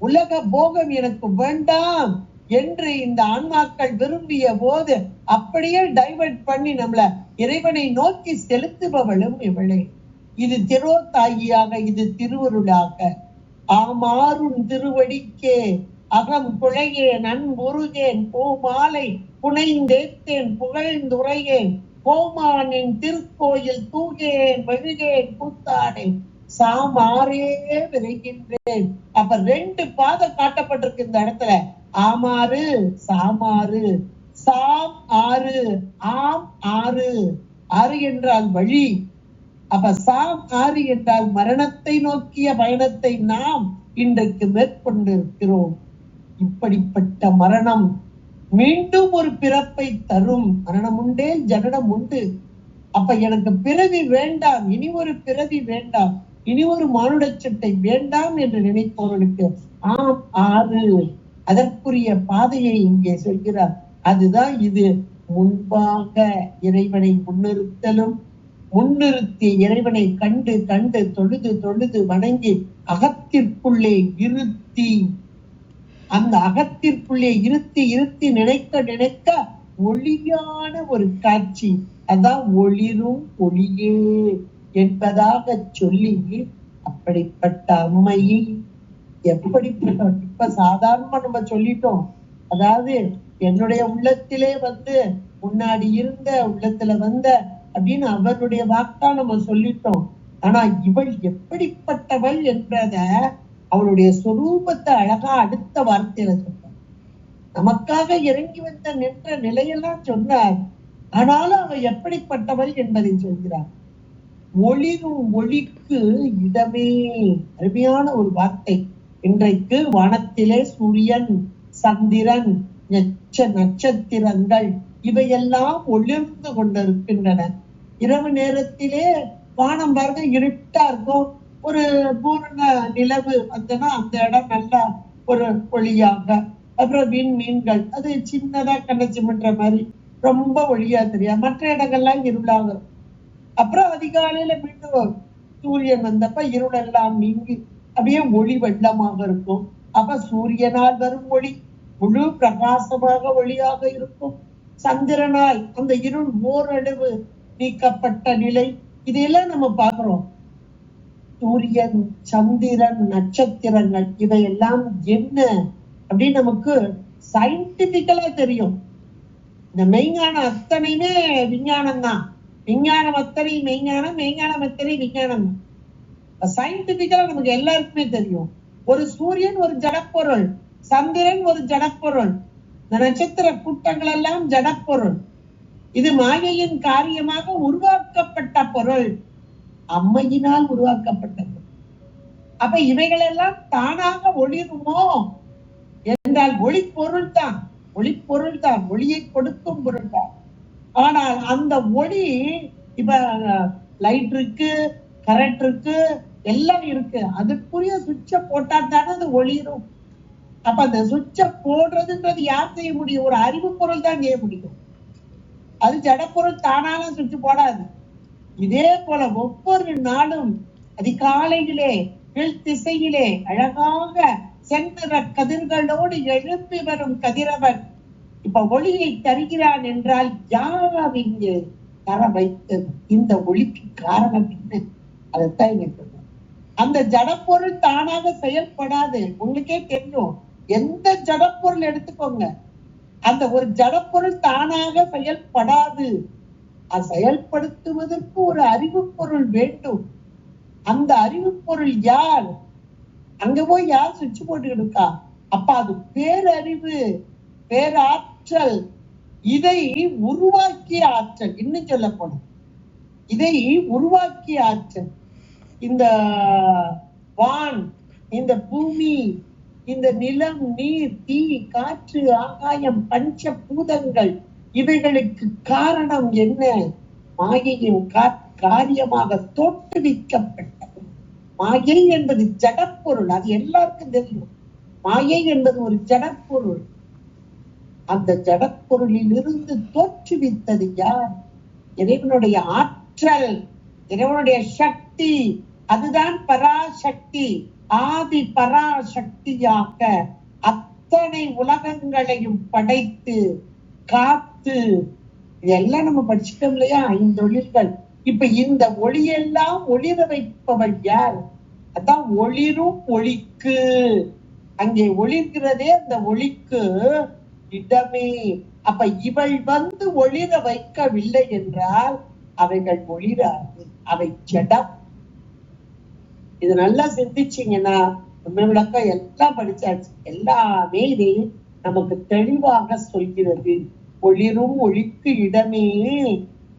உலக போகம் எனக்கு வேண்டாம் என்று இந்த ஆன்மாக்கள் விரும்பிய போது அப்படியே டைவர்ட் பண்ணி நம்மள இறைவனை நோக்கி செலுத்துபவளும் இவளே. இது திரோதாயியாக, இது திருவருளாக. ஆமாறும் திருவடிக்கே அகம் குழையேன் அன்புருகேன் பூமாலை புனைந்தேத்தேன் புகழ்ந்துரையேன் கோமானின் திருக்கோயில் தூகேன் வழுகேன் கூத்தாடேன் சாமாரே விரைகின்றேன். அப்ப 2 பாதை காட்டப்பட்டிருக்கு இந்த இடத்துல. ஆமாறு சாமாறு. சாம் ஆறு ஆம் ஆறு. ஆறு என்றால் வழி. அப்ப சாம் ஆறு என்றால் மரணத்தை நோக்கிய பயணத்தை நாம் இன்றைக்கு மேற்கொண்டிருக்கிறோம். இப்படிப்பட்ட மரணம் மீண்டும் ஒரு பிறப்பை தரும். மரணம் உண்டே ஜனனம் உண்டு. அப்ப எனக்கு பிறவி வேண்டாம், இனி ஒரு பிறவி வேண்டாம், இனி ஒரு மானுட சட்டை வேண்டாம் என்று நினைப்பவர்களுக்கு ஆம் ஆறு அதற்குரிய பாதையை இங்கே சொல்கிறார். அதுதான் இது. முன்பாக இறைவனை முன்னிறுத்தலும், முன்னிறுத்திய இறைவனை கண்டு கண்டு தொழுது தொழுது வணங்கி அகத்திற்குள்ளே இருத்தி, அந்த அகத்திற்குள்ளே இருத்தி இருத்தி நினைக்க நினைக்க ஒளியான ஒரு காட்சி. அதான் ஒளிரும் ஒளியே என்பதாக சொல்லி, அப்படிப்பட்ட அம்மையை எப்படிப்பட்ட, இப்ப சாதாரணமா நம்ம சொல்லிட்டோம். அதாவது என்னுடைய உள்ளத்திலே வந்து முன்னாடி இருந்த உள்ளத்துல வந்த அப்படின்னு அவருடைய வாக்கா நம்ம சொல்லிட்டோம். ஆனா இவள் எப்படிப்பட்டவள் என்பத அவளுடைய சொரூபத்தை அழகா அடுத்த வார்த்தையில சொன்னார். நமக்காக இறங்கி வந்த நின்ற நிலையெல்லாம் சொன்னார். ஆனாலும் அவள் எப்படிப்பட்டவள் என்பதை சொல்கிறார். ஒளிரும் ஒளிக்கு இடமே. அருமையான ஒரு வார்த்தை. இன்றைக்கு வானத்திலே சூரியன், சந்திரன், நட்சத்திரங்கள் இவையெல்லாம் ஒளிர்ந்து கொண்டிருக்கின்றன. இரவு நேரத்திலே வானம் பாருங்க இருட்டா இருக்கும். ஒரு பூரண நிலவு வந்தனா அந்த இடம் நல்லா ஒரு ஒளியாக. அப்புறம் மீன்கள் அது சின்னதா கண்ணச்சி பண்ற மாதிரி ரொம்ப ஒளியா தெரியாது. மற்ற இடங்கள்லாம் இருளாக. அப்புறம் அதிகாலையில மீண்டும் சூரியன் வந்தப்ப இருளெல்லாம் நீங்கி அப்படியே ஒளி வெள்ளமாக இருக்கும். அப்ப சூரியனால் வரும் ஒளி முழு பிரகாசமாக ஒளியாக இருக்கும். சந்திரனால் அந்த இருள் ஓரளவு நீக்கப்பட்ட நிலை. இதையெல்லாம் நம்ம பாக்குறோம். சூரியன், சந்திரன், நட்சத்திரங்கள் இவையெல்லாம் என்ன அப்படின்னு நமக்கு சயின்டிபிக்கலா தெரியும். இந்த மெய்ஞானம் அத்தனையுமே விஞ்ஞானம் தான். விஞ்ஞானம் அத்தனை மெய்ஞானம், மெய்ஞானம் அத்தனை விஞ்ஞானம் தான். சயின்டிபிக்கலா நமக்கு எல்லாருக்குமே தெரியும். ஒரு சூரியன் ஒரு ஜடப்பொருள், சந்திரன் ஒரு ஜடப்பொருள், இந்த நட்சத்திர கூட்டங்கள் எல்லாம் ஜடப்பொருள். இது மாயையின் காரியமாக உருவாக்கப்பட்ட பொருள், அம்மையினால் உருவாக்கப்பட்ட பொருள். அப்ப இவைகள் எல்லாம் தானாக ஒளிருமோ என்றால் ஒளி பொருள் தான், ஒளி பொருள் தான், ஒளியை கொடுக்கும் பொருள் தான். ஆனால் அந்த ஒளி இப்ப லைட் இருக்கு, கரண்ட் இருக்கு, எல்லாம் இருக்கு. அதுக்குரிய சுவிட்ச போட்டா தானே அது ஒளிரும். அப்ப அந்த சுவிட்ச போடுறதுன்றது யார் செய்ய முடியும்? ஒரு அறிவு பொருள் தான் செய்ய முடியும். அது ஜடப்பொருள் தானான சுவிட்ச் போடாது. இதே போல ஒவ்வொரு நாளும் அதிகாலையிலே கீழ் திசையிலே அழகாக சென்ற கதிர்களோடு எழுப்பி வரும் கதிரவன் இப்ப ஒளியை தருகிறான் என்றால் யார் இங்கு தர வைத்தது? இந்த ஒளிக்கு காரணம் என்ன? அதைத்தான் இங்க சொல்றேன். அந்த ஜடப்பொருள் தானாக செயல்படாது. உங்களுக்கே தெரியும். எந்த ஜடப்பொருள் எடுத்துக்கோங்க, அந்த ஒரு ஜடப்பொருள் தானாக செயல்படாது. அது செயல்படுத்துவதற்கு ஒரு அறிவு பொருள் வேண்டும். அந்த அறிவு பொருள் யார்? அங்க போய் யார் சுவிட்ச் போட்டு இருக்கா? அப்ப அது பேரறிவு, பேராற்றல். இதை உருவாக்கிய ஆற்றல். இன்னும் சொல்ல போனோம், இதை உருவாக்கிய ஆற்றல். இந்த வான், இந்த பூமி, இந்த நிலம், நீர், தீ, காற்று, ஆகாயம், பஞ்ச பூதங்கள் இவைகளுக்கு காரணம் என்ன? மாயையின் காரியமாக தோற்றுவிக்கப்பட்டது. மாயை என்பது ஜடப்பொருள், அது எல்லாருக்கும் தெரியும். மாயை என்பது ஒரு ஜடப்பொருள். அந்த ஜடப்பொருளில் இருந்து தோற்றுவித்தது யார்? இறைவனுடைய ஆற்றல், இறைவனுடைய சக்தி. அதுதான் பராசக்தி. ஆதி பராசக்தியாக அத்தனை உலகங்களையும் படைத்து காத்து, இதெல்லாம் நம்ம படிச்சுட்டோம் இல்லையா? 5 ஒளிர்கள். இப்ப இந்த ஒளியெல்லாம் ஒளிர வைப்பவள் யார்? அதான் ஒளிரும் ஒளிக்கு. அங்கே ஒளிர்கிறதே அந்த ஒளிக்கு இடமே. அப்ப இவள் வந்து ஒளிர வைக்கவில்லை என்றால் அவைகள் ஒளிராது, அவை ஜடம். இது நல்லா சிந்திச்சீங்கன்னா நம்ம விளக்கம் எல்லாம் படிச்சாச்சு. எல்லாமே இது நமக்கு தெளிவாக சொல்கிறது. ஒளிரும் ஒளிக்கு இடமே.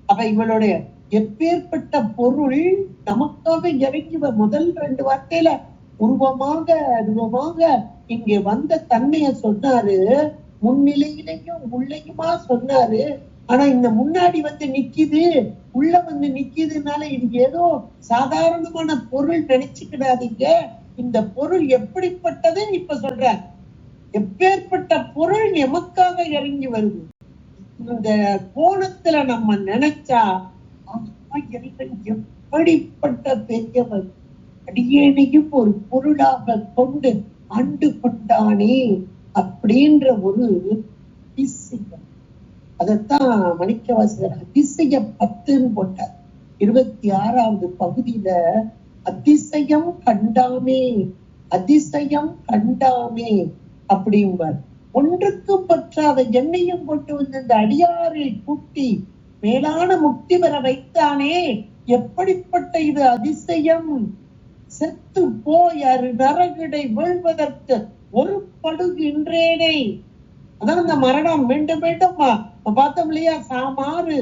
அப்ப இவளுடைய எப்பேற்பட்ட பொருள் நமக்காக இறங்கி முதல் 2 வார்த்தையில உருவமாக இங்கே வந்த தன்மைய சொன்னாரு. முன்னிலையிலையும் உள்ளையுமா சொன்னாரு. ஆனா இந்த முன்னாடி வந்து நிக்குது, உள்ள வந்து நிக்குதுனால இது ஏதோ சாதாரணமான பொருள் நினைச்சுக்கிடாதீங்க. இந்த பொருள் எப்படிப்பட்டது இப்ப சொல்ற. எப்பேற்பட்ட பொருள் எமக்காக இறங்கி வருது. இந்த கோணத்துல நம்ம நினைச்சா இறைவன் எப்படிப்பட்ட பெரியவன், அடியேனையும் ஒரு பொருளாக கொண்டு ஆண்டு கொண்டானே அப்படின்ற ஒரு அதிசயம். அதத்தான் மாணிக்கவாசகர் அதிசய 10ன்னு போட்டார். 26வது பகுதியில அதிசயம் கண்டாமே, அதிசயம் கண்டாமே அப்படிம்பார். ஒன்றுக்கு பற்றாத என்னையும் கொண்டு வந்து இந்த அடியாரில் கூட்டி மேலான முக்தி பெற வைத்தானே, எப்படிப்பட்ட இது அதிசயம். செத்து போய் நரகிடை வீழ்வதற்கு ஒரு படுகின்றேனே. அதான் இந்த மரணம் மீண்டும் மீண்டும் பார்த்தோம் இல்லையா, சாமாறு.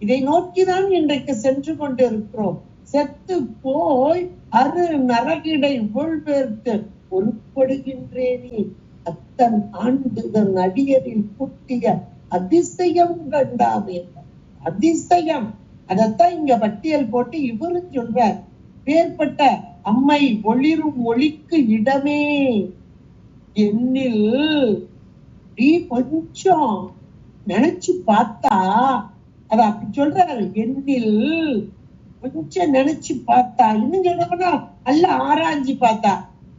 இதை நோக்கிதான் இன்றைக்கு சென்று கொண்டு இருக்கிறோம். செத்து போய் நரகிடை வீழ்வதற்கு ஒருப்படுகின்றேனே. அத்தன் ஆண்டுதன் அடியரில் குட்டிய அதிசயம் கண்டாமே. அதிசயம். அதத்தான் இங்க பட்டியல் போட்டு இவரு சொல்றார். பேர்பட்ட அம்மை ஒளிரும் ஒளிக்கு இடமே. என்னில் நீ கொஞ்சம் நினைச்சு பார்த்தா, அத அப்படி சொல்றாரு. என்னில் கொஞ்சம் நினைச்சு பார்த்தா, இன்னும் சொல்லணும்னா அல்ல ஆராய்ஞ்சு பார்த்தா.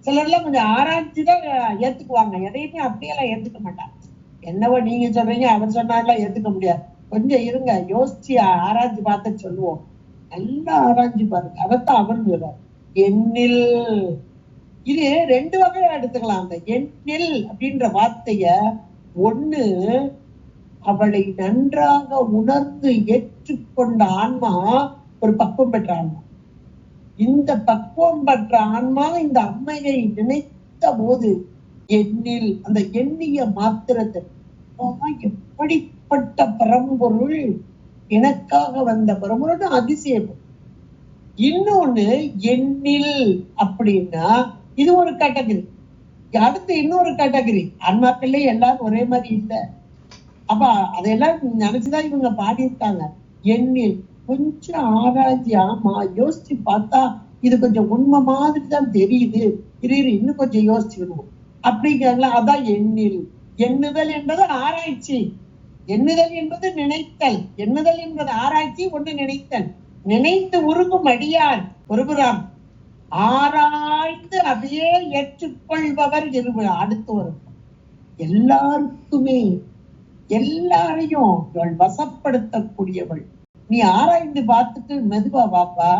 சிலர்லாம் கொஞ்சம் ஆராய்ச்சிதான் ஏத்துக்குவாங்க, எதையுமே அப்படியெல்லாம் ஏத்துக்க மாட்டாங்க. என்னவோ நீங்க சொல்றீங்க அவர் சொன்னாலும் ஏத்துக்க முடியாது. கொஞ்சம் இருங்க, யோசிச்சு ஆராய்ச்சி பார்த்து சொல்லுவோம். நல்லா ஆராய்ச்சி பாருங்க. அதத்தான் அவர் சொல்றார். எண்ணில். இது 2 வகையா எடுத்துக்கலாம். அந்த எண்ணில் அப்படின்ற வார்த்தைய, ஒண்ணு அவளை நன்றாக உணர்ந்து ஏற்றுக்கொண்ட ஆன்மா, ஒரு பக்குவம் பெற்ற ஆன்மா. இந்த பக்குவம் பெற்ற ஆன்மா இந்த அம்மையை நினைத்த போது எண்ணில், அந்த எண்ணிய மாத்திரத்தை எப்படிப்பட்ட பரம்பொருள், எனக்காக வந்த பரம்பொருள் அதிசயம். இன்னொன்னு எண்ணில் அப்படின்னா இது ஒரு கேட்டகரி. அடுத்து இன்னொரு கேட்டகரி. ஆன்மாக்கள்ல எல்லாரும் ஒரே மாதிரி இல்லை. அப்ப அதெல்லாம் நினைச்சுதான் இவங்க பாடியிருக்காங்க. எண்ணில் கொஞ்சம் ஆராய்ச்சி, ஆமா யோசிச்சு பார்த்தா இது கொஞ்சம் உண்மை மாதிரி தான் தெரியுது, இன்னும் கொஞ்சம் யோசிச்சுக்கணும் அப்படிங்கிறாங்களா. அதான் எண்ணில். எண்ணுதல் என்பது ஆராய்ச்சி, எண்ணுதல் என்பது நினைத்தல். எண்ணுதல் என்பது ஆராய்ச்சி, ஒன்று நினைத்தல். நினைத்து உருகும் அடியார் ஒருபுறம், ஆராய்ந்து அதையே ஏற்றுக்கொள்பவர் இருவர் அடுத்து வரும். எல்லாருக்குமே எல்லாரையும் வசப்படுத்தக்கூடியவள். நீ ஆராய்ந்து பார்த்துட்டு மெதுவா வாப்பா,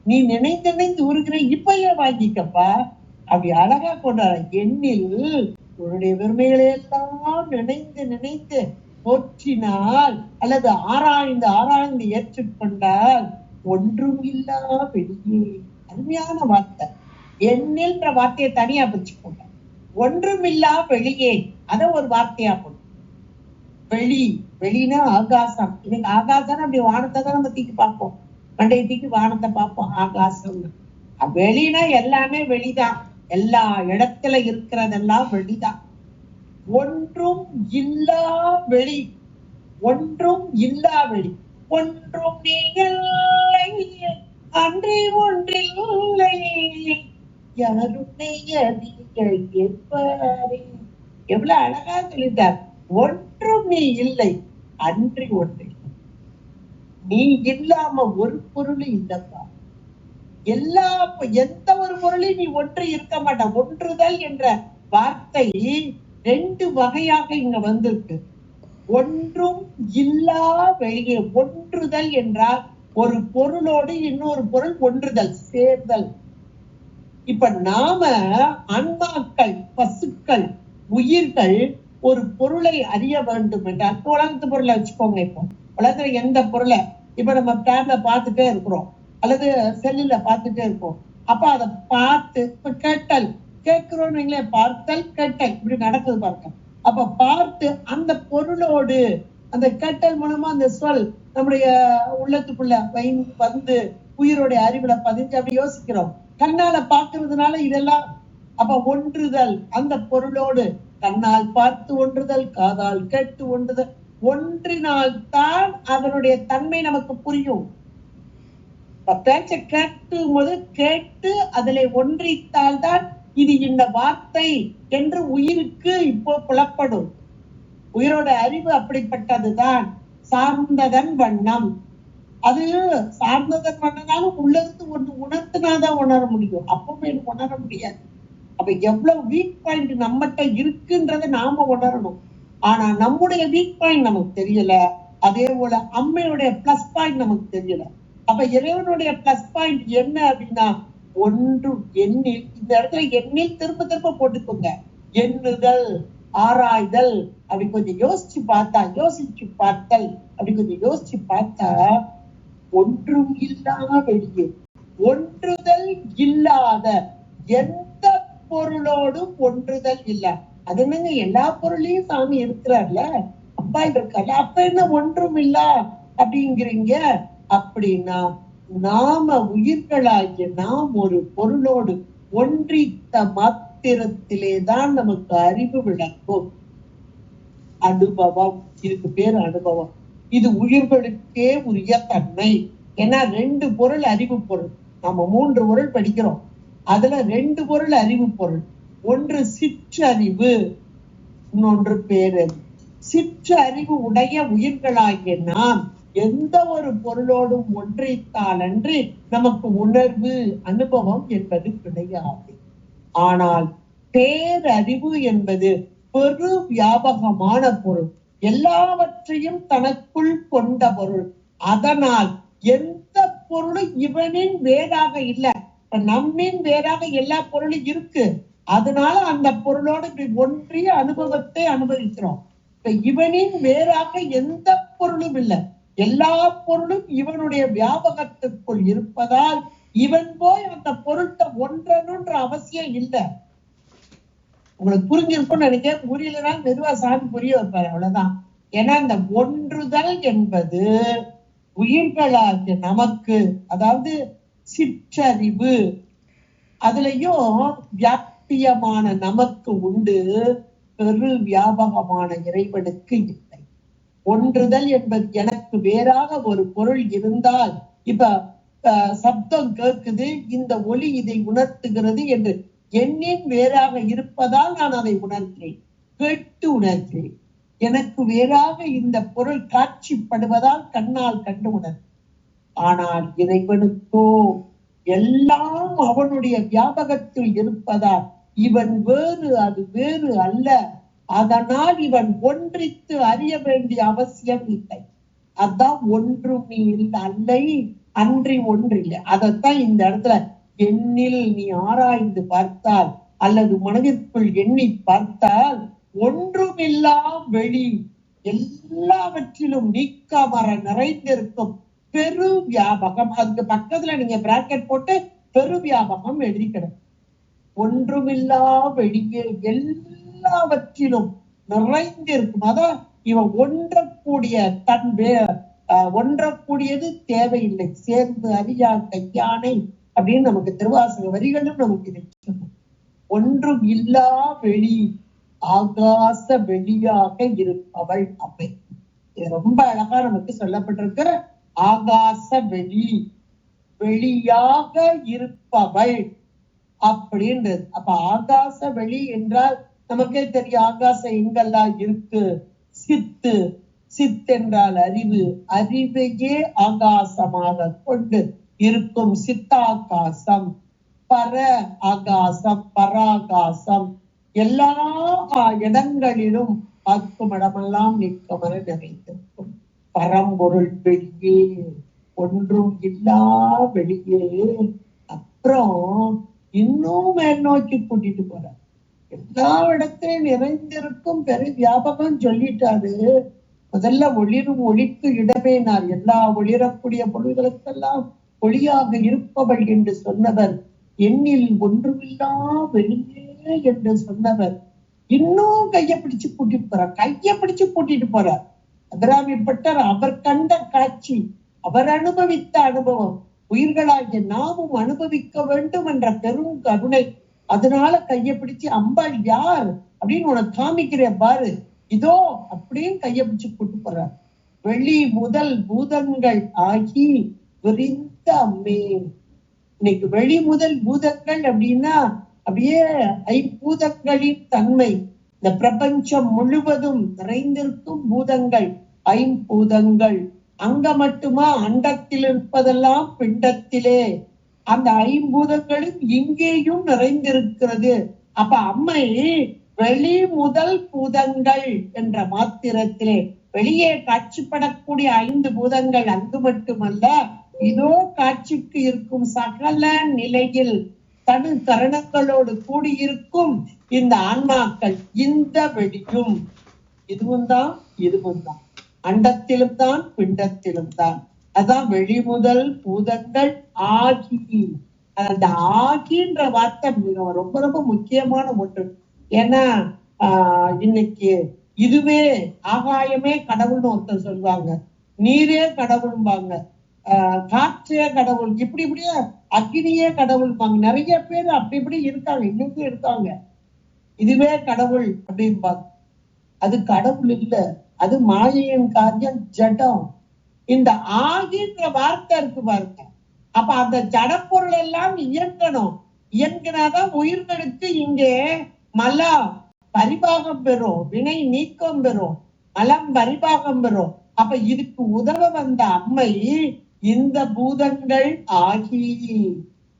நீ நினைத்து நினைத்து உருகிற இப்பயே வாங்கிக்கப்பா, அப்படி அழகா கொண்டாட. எண்ணில் உன்னுடைய பெருமைகளை எல்லாம் நினைத்து நினைத்து போற்றினால் அல்லது ஆராய்ந்து ஆராய்ந்து ஏற்றுக்கொண்டால் ஒன்றும் இல்லா வெளியே. அருமையான வார்த்தை. எண்ணில்ன்ற வார்த்தையை தனியா பிரிச்சுக்கோங்க. ஒன்றுமில்லா வெளியே, அத ஒரு வார்த்தையா போடும். வெளி, வெளினா ஆகாசம். இன்னைக்கு ஆகாசம் அப்படி வானத்தை தான் நம்ம தூக்கி பார்ப்போம், மண்டையை தூக்கி வானத்தை பார்ப்போம். ஆகாசம் வெளினா எல்லாமே வெளிதான், எல்லா இடத்துல இருக்கிறதெல்லாம் வெளிதான். ஒன்றும் இல்லா வெளி, ஒன்றும் இல்லா வெளி. ஒன்றும் இல்லை அன்றி ஒன்றில்லை, யாருடைய கேட்பாரே. எவ்வளவு அழகா சொல்லிட்டார். ஒன்றும் நீ இல்லை அன்றி ஒன்றில். நீ இல்லாம ஒரு பொருளும் இல்லப்பா. எந்த ஒரு பொருளையும் நீ ஒன்று இருக்க மாட்ட. ஒன்றுதல் என்ற வார்த்தை 2 வகையாக இங்க வந்திருக்கு. ஒன்றும் இல்லா வெளியே. ஒன்றுதல் என்றால் ஒரு பொருளோடு இன்னொரு பொருள் ஒன்றுதல், சேர்தல். இப்ப நாம ஆன்மாக்கள், பசுக்கள், உயிர்கள் ஒரு பொருளை அறிய வேண்டும் என்றால், உலகத்து பொருளை வச்சுக்கோங்க. இப்போ உலகத்துல எந்த பொருளை இப்ப நம்ம டேப்ல பார்த்துட்டே இருக்கிறோம் அல்லது செல்லுல பார்த்துட்டே இருக்கோம். அப்ப அதை பார்த்து இப்ப கேட்டல் கேட்கிறோம்னு பார்த்தல் கேட்டல் இப்படி நடக்குது பாருங்க. அப்ப பார்த்து அந்த பொருளோடு அந்த கேட்டல் மூலமா அந்த சொல் நம்முடைய உள்ளத்துக்குள்ள வந்து உயிரோடைய அறிவுல பதிஞ்சு அப்படி யோசிக்கிறோம். கண்ணால பாக்குறதுனால இதெல்லாம். அப்ப ஒன்றுதல் அந்த பொருளோடு கண்ணால் பார்த்து ஒன்றுதல், காதால் கேட்டு ஒன்றுதல், ஒன்றினால் தான் அதனுடைய தன்மை நமக்கு புரியும். பேச்ச கேட்டும் போது கேட்டு அதில் ஒன்றித்தால் தான் இது இந்த வார்த்தை என்று உயிருக்கு இப்போ புலப்படும். உயிரோட அறிவு அப்படிப்பட்டதுதான். சார்ந்ததன் வண்ணம், அது சார்ந்ததன் வண்ணனாலும் உள்ளது ஒன்று உணர்த்தினாதான் உணர முடியும். அப்பவுமே உணர முடியாது. அப்ப எவ்வளவு வீக் பாயிண்ட் நம்மகிட்ட இருக்குன்றதை நாம உணரணும். ஆனா நம்முடைய வீக் பாயிண்ட் நமக்கு தெரியல. அதே போல அம்மையுடைய பிளஸ் பாயிண்ட் நமக்கு தெரியல. அப்ப இறைவனுடைய பிளஸ் பாயிண்ட் என்ன அப்படின்னா ஒன்று எண்ணில். இந்த இடத்துல எண்ணில் திரும்ப திரும்ப போட்டுக்கோங்க. எண்ணுதல், ஆராய்தல். அப்படி கொஞ்சம் யோசிச்சு பார்த்தல் அப்படி கொஞ்சம் யோசிச்சு பார்த்தா ஒன்றும் இல்லாத வெளியே ஒன்றுதல் இல்லாத எந்த பொருளோடும் ஒன்றுதல் இல்ல. அது என்னங்க எல்லா பொருளையும் சாமி இருக்கிறார்ல, அப்பா இருக்காரு, அப்ப என்ன ஒன்றும் இல்ல அப்படிங்கிறீங்க? அப்படின்னா நாம உயிர்களாகிய நாம் ஒரு பொருளோடு ஒன்றித்த மாத்திரத்திலேதான் நமக்கு அறிவு விளக்கும். அனுபவம், இதுக்கு பேர் அனுபவம். இது உயிர்களுக்கே உரிய தன்மை. ஏன்னா 2 பொருள் அறிவு பொருள். நம்ம 3 பொருள் படிக்கிறோம். அதுல 2 பொருள் அறிவு பொருள். ஒன்று சிற்றறிவு, இன்னொன்று பேரறிவு. சிற்றறிவு உடைய உயிர்களாகிய நாம் எந்த ஒரு பொருளோடும் ஒன்றித்தால் அன்றி நமக்கு உணர்வு அனுபவம் என்பது கிடையாது. ஆனால் பேரறிவு என்பது பெரு வியாபகமான பொருள், எல்லாவற்றையும் தனக்குள் கொண்ட பொருள். அதனால் எந்த பொருளும் இவனின் வேறாக இல்லை. இப்ப நம்மின் வேறாக எல்லா பொருளும் இருக்கு. அதனால அந்த பொருளோட இப்படி ஒன்றிய அனுபவத்தை அனுபவிக்கிறோம். இப்ப இவனின் வேறாக எந்த பொருளும் இல்லை. எல்லா பொருளும் இவனுடைய வியாபகத்திற்குள் இருப்பதால் இவன் போய் அந்த பொருட்டை ஒன்றணுன்ற அவசியம் இல்லை. உங்களுக்கு புரிஞ்சிருக்கும்னு நினைக்கிறேன். புரியலனாலும் மெதுவா சாமி புரிய வைப்பாரு, அவ்வளவுதான். ஏன்னா இந்த ஒன்றுதல் என்பது உயிர்களாகிய நமக்கு, அதாவது சிற்றறிவு, அதுலயும் வியாபியமான நமக்கு உண்டு, பெரு வியாபகமான இறைவனுக்கு இல்லை. ஒன்றுதல் என்பது எனக்கு வேறாக ஒரு பொருள் இருந்தால், இப்ப சப்தம் கேட்குது, இந்த ஒலி இதை உணர்த்துகிறது என்று எண்ணின் வேறாக இருப்பதால் நான் அதை உணர்கிறேன், கேட்டு உணர்கிறேன். எனக்கு வேறாக இந்த பொருள் காட்சிப்படுவதால் கண்ணால் கண்டு உணர்கிறேன். ஆனால் இறைவனுக்கோ எல்லாம் அவனுடைய வியாபகத்தில் இருப்பதால் இவன் வேறு அது வேறு அல்ல. அதனால் இவன் ஒன்றித்து அறிய வேண்டிய அவசியம் இல்லை. அதான் ஒன்றும் நீ அல்லை அன்றி ஒன்றில்லை. அதைத்தான் இந்த இடத்துல எண்ணில் நீ ஆராய்ந்து பார்த்தால் அல்லது மனதிற்குள் எண்ணி பார்த்தால் ஒன்றுமில்லா வெளி, எல்லாவற்றிலும் நீக்கமர நிறைந்திருக்கும் பெரு வியாபகம். அதுக்கு பக்கத்துல நீங்க பிராக்கெட் போட்டு பெரு வியாபகம் எழுதிக்கணும். ஒன்றுமில்லா வெளியே எல்லாவற்றிலும் நிறைந்திருக்கும். அதான் இவன் ஒன்றக்கூடிய ஒன்றக்கூடியது தேவையில்லை, சேர்ந்து அறியா கையானை அப்படின்னு நமக்கு திருவாசக வரிகளும் நமக்கு இருக்கு. ஒன்றும் இல்லா வெளி, ஆகாச வெளியாக இருப்பவள் அவை. இது ரொம்ப அழகா நமக்கு சொல்லப்பட்டிருக்கு. ஆகாச வெளி, வெளியாக இருப்பவள் அப்படின்றது. அப்ப ஆகாச வெளி என்றால் நமக்கே தெரியும் ஆகாசம் எங்கெல்லாம் இருக்கு. சித்து, சித்தென்றால் அறிவு, அறிவையே ஆகாசமாக கொண்டு இருக்கும் சித்தாகாசம், பர ஆகாசம், பராகாசம். எல்லா இடங்களிலும் பார்க்கும் இடமெல்லாம் நிற்கமர நிறைந்திருக்கும் பரம்பொருள் வெளியே, ஒன்றும் இல்லா வெளியே. அப்புறம் இன்னும் மேல் நோக்கி கூட்டிட்டு போற, எல்லா இடத்திலும் நிறைந்திருக்கும் பெரு வியாபகம் சொல்லிட்டாரு. முதல்ல ஒளிரும் ஒளிக்கு இடமேனார். எல்லா ஒளிரக்கூடிய பொருள்களுக்கெல்லாம் ஒளியாக இருப்பவள் என்று சொன்னவர் எண்ணில் ஒன்றுமில்லா வெளியே என்று சொன்னவர் இன்னும் கைய பிடிச்சு கூட்டிட்டு போறார். கைய பிடிச்சு கூட்டிட்டு போறார். அபிராமிப்பட்டர் அவர் கண்ட காட்சி, அவர் அனுபவித்த அனுபவம், உயிர்களாகிய நாமும் அனுபவிக்க வேண்டும் என்ற பெரும் கருணை. அதனால கைய பிடிச்சு அம்பாள் யார் அப்படின்னு உனக்கு காமிக்கிறேன் பாரு, இதோ அப்படின்னு கைய பிடிச்சு கூட்டு போறார். வெளி முதல் பூதங்கள் ஆகி விரிந்த அம்மே. இன்னைக்கு வெளி முதல் பூதங்கள் அப்படின்னா அப்படியே ஐம்பூதங்களின் தன்மை. இந்த பிரபஞ்சம் முழுவதும் நிறைந்திருக்கும் பூதங்கள் ஐம்பூதங்கள். அங்க மட்டுமா அண்டத்தில் இருப்பதெல்லாம் பிண்டத்திலே, அந்த ஐம்பூதங்களும் இங்கேயும் நிறைந்திருக்கிறது. அப்ப அம்மை வெளி முதல் பூதங்கள் என்ற மாத்திரத்திலே வெளியே காட்சிப்படக்கூடிய 5 பூதங்கள் அங்கு மட்டுமல்ல, இதோ காட்சிக்கு இருக்கும் சகல நிலையில் தனு கரணங்களோடு கூடியிருக்கும் இந்த ஆன்மாக்கள். இந்த வெளியும் இதுவும் தான் இதுவும் தான், அண்டத்திலும் தான் பிண்டத்திலும் தான். அதான் வெளி முதல் பூதங்கள் ஆகி. அந்த ஆகின்ற வார்த்தை ரொம்ப ரொம்ப முக்கியமான ஒன்று. ஏன்னா இன்னைக்கு இதுவே ஆகாயமே கடவுள்னு ஒருத்தர் சொல்லுவாங்க, நீரே கடவுள்பாங்க, காற்றே கடவுள், இப்படி இப்படியே அக்னியே கடவுள்பாங்க. நிறைய பேர் அப்படி இப்படி இருக்காங்க, இன்னைக்கும் இருக்காங்க. இதுவே கடவுள் அப்படின்பாங்க. அது கடவுள் இல்ல, அது மாயையின் காரியம், ஜடம். இந்த ஆகின்ற வார்த்தை இருக்கு பாருங்க. அப்ப அந்த ஜடப்பொருள் எல்லாம் இயங்கணும். இயங்கினாதான் உயிர்களுக்கு இங்கே மலம் பரிபாகம் பெறும், வினை நீக்கம் பெறும், மலம் பரிபாகம் பெறும். அப்ப இதுக்கு உதவ வந்த அம்மை இந்த பூதங்கள் ஆகி.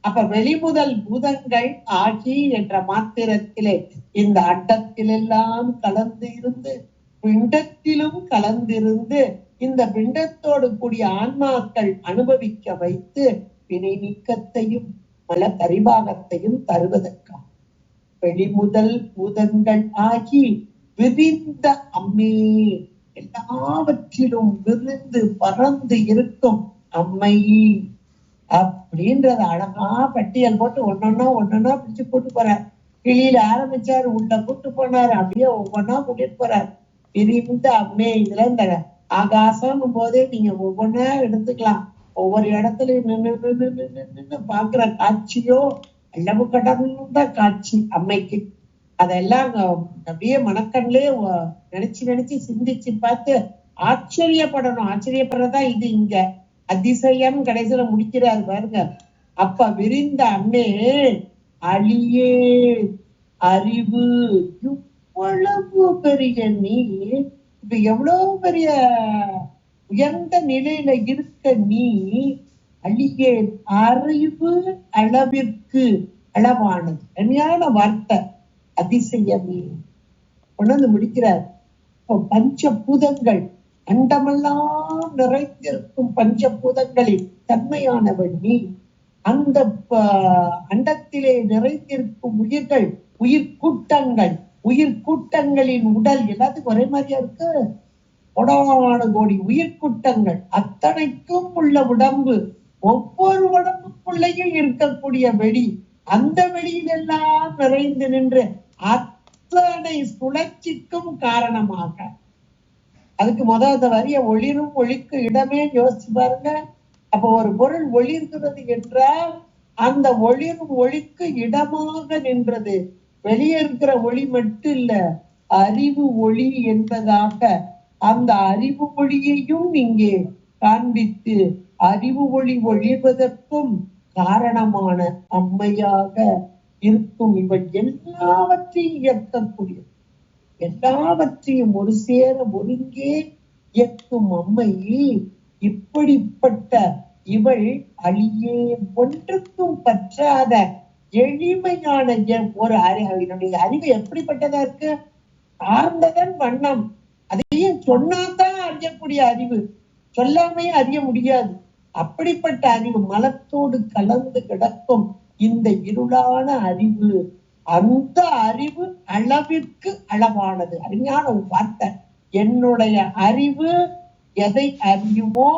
அப்ப வெளிமுதல் பூதங்கள் ஆகி என்ற மாத்திரத்திலே இந்த அண்டத்திலெல்லாம் கலந்து இருந்து பிண்டத்திலும் கலந்திருந்து இந்த பிண்டத்தோடு கூடிய ஆன்மாக்கள் அனுபவிக்க வைத்து வினை நீக்கத்தையும் மல பரிபாகத்தையும் தருவதற்காக வெளிமுதல் பூதங்கள் ஆகி விரிந்த அம்மே, எல்லாவற்றிலும் விரிந்து பறந்து இருக்கும் அம்மை அப்படின்றத அழகா பட்டியல் போட்டு ஒன்னொன்னா பிடிச்சு கூட்டு போறார். கிளியில ஆரம்பிச்சாரு, உள்ள கூட்டு போனாரு, அப்படியே ஒவ்வொன்னா கூட்டிட்டு போறார். விரிந்த அம்மே. இதுல இந்த ஆகாசம் போதே நீங்க ஒவ்வொன்னா எடுத்துக்கலாம். ஒவ்வொரு இடத்துல நின்று பாக்குற காட்சியோ அளவு கடந்த காட்சி அம்மைக்கு. அதெல்லாம் அப்படியே மனக்கண்லே நினைச்சு சிந்திச்சு பார்த்து ஆச்சரியப்படணும். ஆச்சரியப்படுறதா இது. இங்க அதிசயம் கடைசியில முடிக்கிறாரு பாருங்க. அப்ப விரிந்த அம்மே அழியே அறிவு. இவ்வளவு பெரிய நீ, இப்ப எவ்வளவு பெரிய உயர்ந்த நிலையில இருக்க நீ, அழியே அறிவு அளவிற்கு அளவானது. அருமையான வார்த்தை, அதிசயமே கொண்டு முடிக்கிறார். பஞ்சபூதங்கள், அண்டமெல்லாம் நிறைந்திருக்கும் பஞ்சபூதங்களில் தன்மையானவன் நீ. அந்த அண்டத்திலே நிறைந்திருக்கும் உயிர்கள், உயிர்கூட்டங்கள், உயிர்கூட்டங்களின் உடல் எல்லாத்துக்கும் ஒரே மாதிரியா இருக்கு. கோடான கோடி உயிர்கூட்டங்கள் அத்தனைக்கும் உள்ள உடம்பு, ஒவ்வொரு உடம்புக்குள்ளேயும் இருக்கக்கூடிய வெளி, அந்த வெளியிலெல்லாம் நிறைந்து நின்று அத்தனை சுழற்சிக்கும் காரணமாக. அதுக்கு முதல் வரிய ஒளிரும் ஒளிக்கு இடமே யோசிச்சு பாருங்க. அப்ப ஒரு பொருள் ஒளிர்கிறது என்றால் அந்த ஒளிரும் ஒளிக்கு இடமாக நின்றது. வெளியே இருக்கிற ஒளி மட்டும் இல்ல, அறிவு ஒளி என்பதாக அந்த அறிவு ஒளியையும் இங்கே காண்பித்து அறிவு ஒளி ஒளிவதற்கும் காரணமான அம்மையாக இருக்கும் இவள் எல்லாவற்றையும் இயக்கக்கூடிய, எல்லாவற்றையும் ஒரு சேர ஒருங்கே இயக்கும் அம்மை. இப்படிப்பட்ட இவள் அழியே ஒன்றுக்கும் பற்றாத எளிமையான ஒரு என்னுடைய அறிவு எப்படிப்பட்டதா இருக்கு? ஆர்ந்ததன் வண்ணம், அதையும் சொன்னாதான் அறியக்கூடிய அறிவு, சொல்லாமையே அறிய முடியாது. அப்படிப்பட்ட அறிவு மலத்தோடு கலந்து கிடக்கும் இந்த இருளான அறிவு. அந்த அறிவு அளவிற்கு அளவானது. அருமையான ஒரு வார்த்தை. என்னுடைய அறிவு எதை அறியுமோ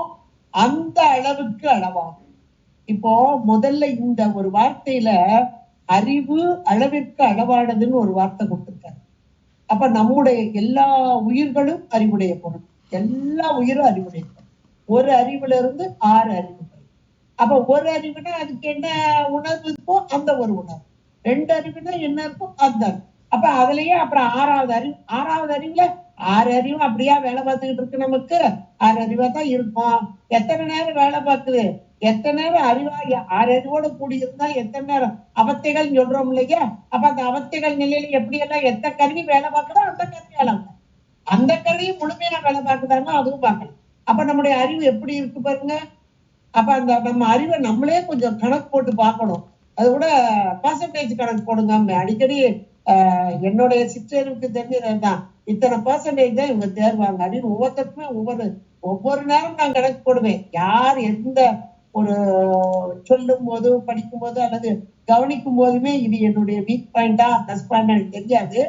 அந்த அளவுக்கு அளவாகும். இப்போ முதல்ல இந்த ஒரு வார்த்தையில அறிவு அளவிற்கு அளவானதுன்னு ஒரு வார்த்தை கொடுத்திருக்காரு. அப்ப நம்முடைய எல்லா உயிர்களும் அறிவுடைய பொருள், எல்லா உயிரும் அறிவுடைய பொருள். ஒரு அறிவுல இருந்து 6 அறிவு. அப்ப ஒரு அறிவுனா அதுக்கு என்ன உணர்வு இருக்கோ அந்த ஒரு உணர்வு, 2 அறிவுனா என்ன இருக்கும் அந்த. அப்ப அதுலயே அப்புறம் 6வது அறிவுல 6 அறிவும் அப்படியா வேலை பார்த்துக்கிட்டு இருக்கு. நமக்கு 6 அறிவா தான் இருக்கும். எத்தனை நேரம் வேலை பார்க்குது, எத்தனை நேரம் அறிவா 6 அறிவோட கூடி இருந்தா எத்தனை நேரம் அவத்தைகள் சொல்றோம் இல்லையா. அப்ப அந்த அவத்தைகள் நிலையில எப்படி எல்லாம் எத்தனை கருவி வேலை பார்க்குதோ அந்த கருவி வேலை, அந்த கருவி முழுமையா வேலை பார்க்குதாங்க அதுவும் பார்க்கணும். அப்ப நம்முடைய அறிவு எப்படி இருக்கு பாருங்க. அப்ப அந்த நம்ம அறிவை நம்மளே கொஞ்சம் கணக்கு போட்டு பார்க்கணும். அது கூட பர்சன்டேஜ் கணக்கு போடுங்க. அடிக்கடி என்னுடைய சிற்றறிவுக்கு தெரிஞ்சதுதான் இத்தனை பர்சன்டேஜ் தான் இவங்க தேர்வாங்க அப்படின்னு ஒவ்வொருத்தருக்குமே ஒவ்வொரு நேரம் நான் கணக்கு போடுவேன். யார் எந்த ஒரு சொல்லும் போது படிக்கும் போது அல்லது கவனிக்கும் போதுமே இது என்னுடைய வீக் பாயிண்டா பிளஸ் பாயிண்டா எனக்கு தெரியாது.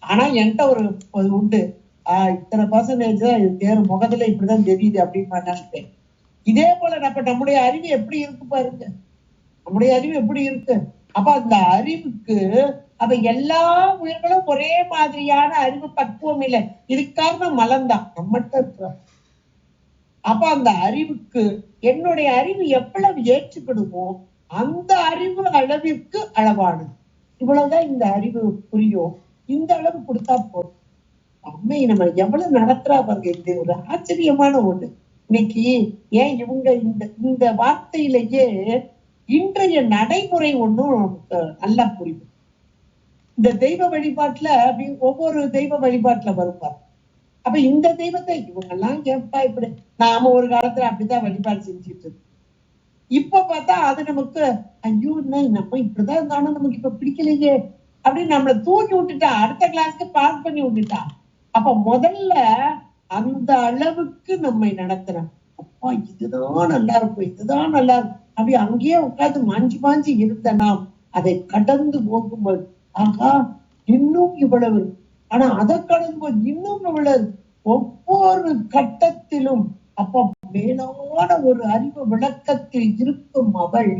ஆனா என்கிட்ட ஒரு உண்டு, இத்தனை பர்சன்டேஜ் தான் இது தேர்வு முகத்துல இப்படிதான் தெரியுது அப்படின்னு நான் நினைப்பேன். இதே போல நம்முடைய அறிவு எப்படி இருக்கு பாருங்க. நம்முடைய அறிவு எப்படி இருக்கு. அப்ப அந்த அறிவுக்கு அப்ப எல்லா உயிர்களும் ஒரே மாதிரியான அறிவு பக்குவம் இல்லை. இதுக்கு காரணம் மலம்தான் நம்மகிட்ட இருக்கிற. அப்ப அந்த அறிவுக்கு என்னுடைய அறிவு எவ்வளவு ஏற்றுக்கிடுமோ அந்த அறிவு அளவிற்கு அளவானது. இவ்வளவுதான் இந்த அறிவு புரியும். இந்த அளவு கொடுத்தா போதும். அம்மை நம்ம எவ்வளவு நடத்துறா பாருங்க. இது ஒரு ஆச்சரியமான ஒண்ணு. இன்னைக்கு ஏன் இவங்க இந்த வார்த்தையிலேயே இன்றைய நடைமுறை ஒண்ணும் நமக்கு நல்லா புரியும். இந்த தெய்வ வழிபாட்டுல ஒவ்வொரு தெய்வ வழிபாட்டுல வருவார். அப்ப இந்த தெய்வத்தை இவங்க எல்லாம் கேட்பா இப்படி நாம ஒரு காலத்துல அப்படிதான் வழிபாடு செஞ்சுட்டு இருக்கோம். இப்ப பார்த்தா அது நமக்கு ஐயோ நம்ம இப்படிதான் இருந்தாலும் நமக்கு இப்ப பிடிக்கலையே அப்படின்னு நம்மளை தூக்கி விட்டுட்டா, அடுத்த கிளாஸ்க்கு பாஸ் பண்ணி விட்டுட்டா. அப்ப முதல்ல அந்த அளவுக்கு நம்மை நடத்துறேன். அப்பா இதுதான் நல்லா இருக்கும், இதுதான் நல்லா இருக்கும் அப்படி அங்கேயே உட்கார்ந்து மாஞ்சி இருந்த நாம் அதை கடந்து போகும்போது ஆகா இன்னும் இவ்வளவு, ஆனா அதை கடந்து போது இன்னும் இவ்வளவு. ஒவ்வொரு கட்டத்திலும் அப்ப மேலான ஒரு அறிவு விளக்கத்தில் இருக்கும் அவள்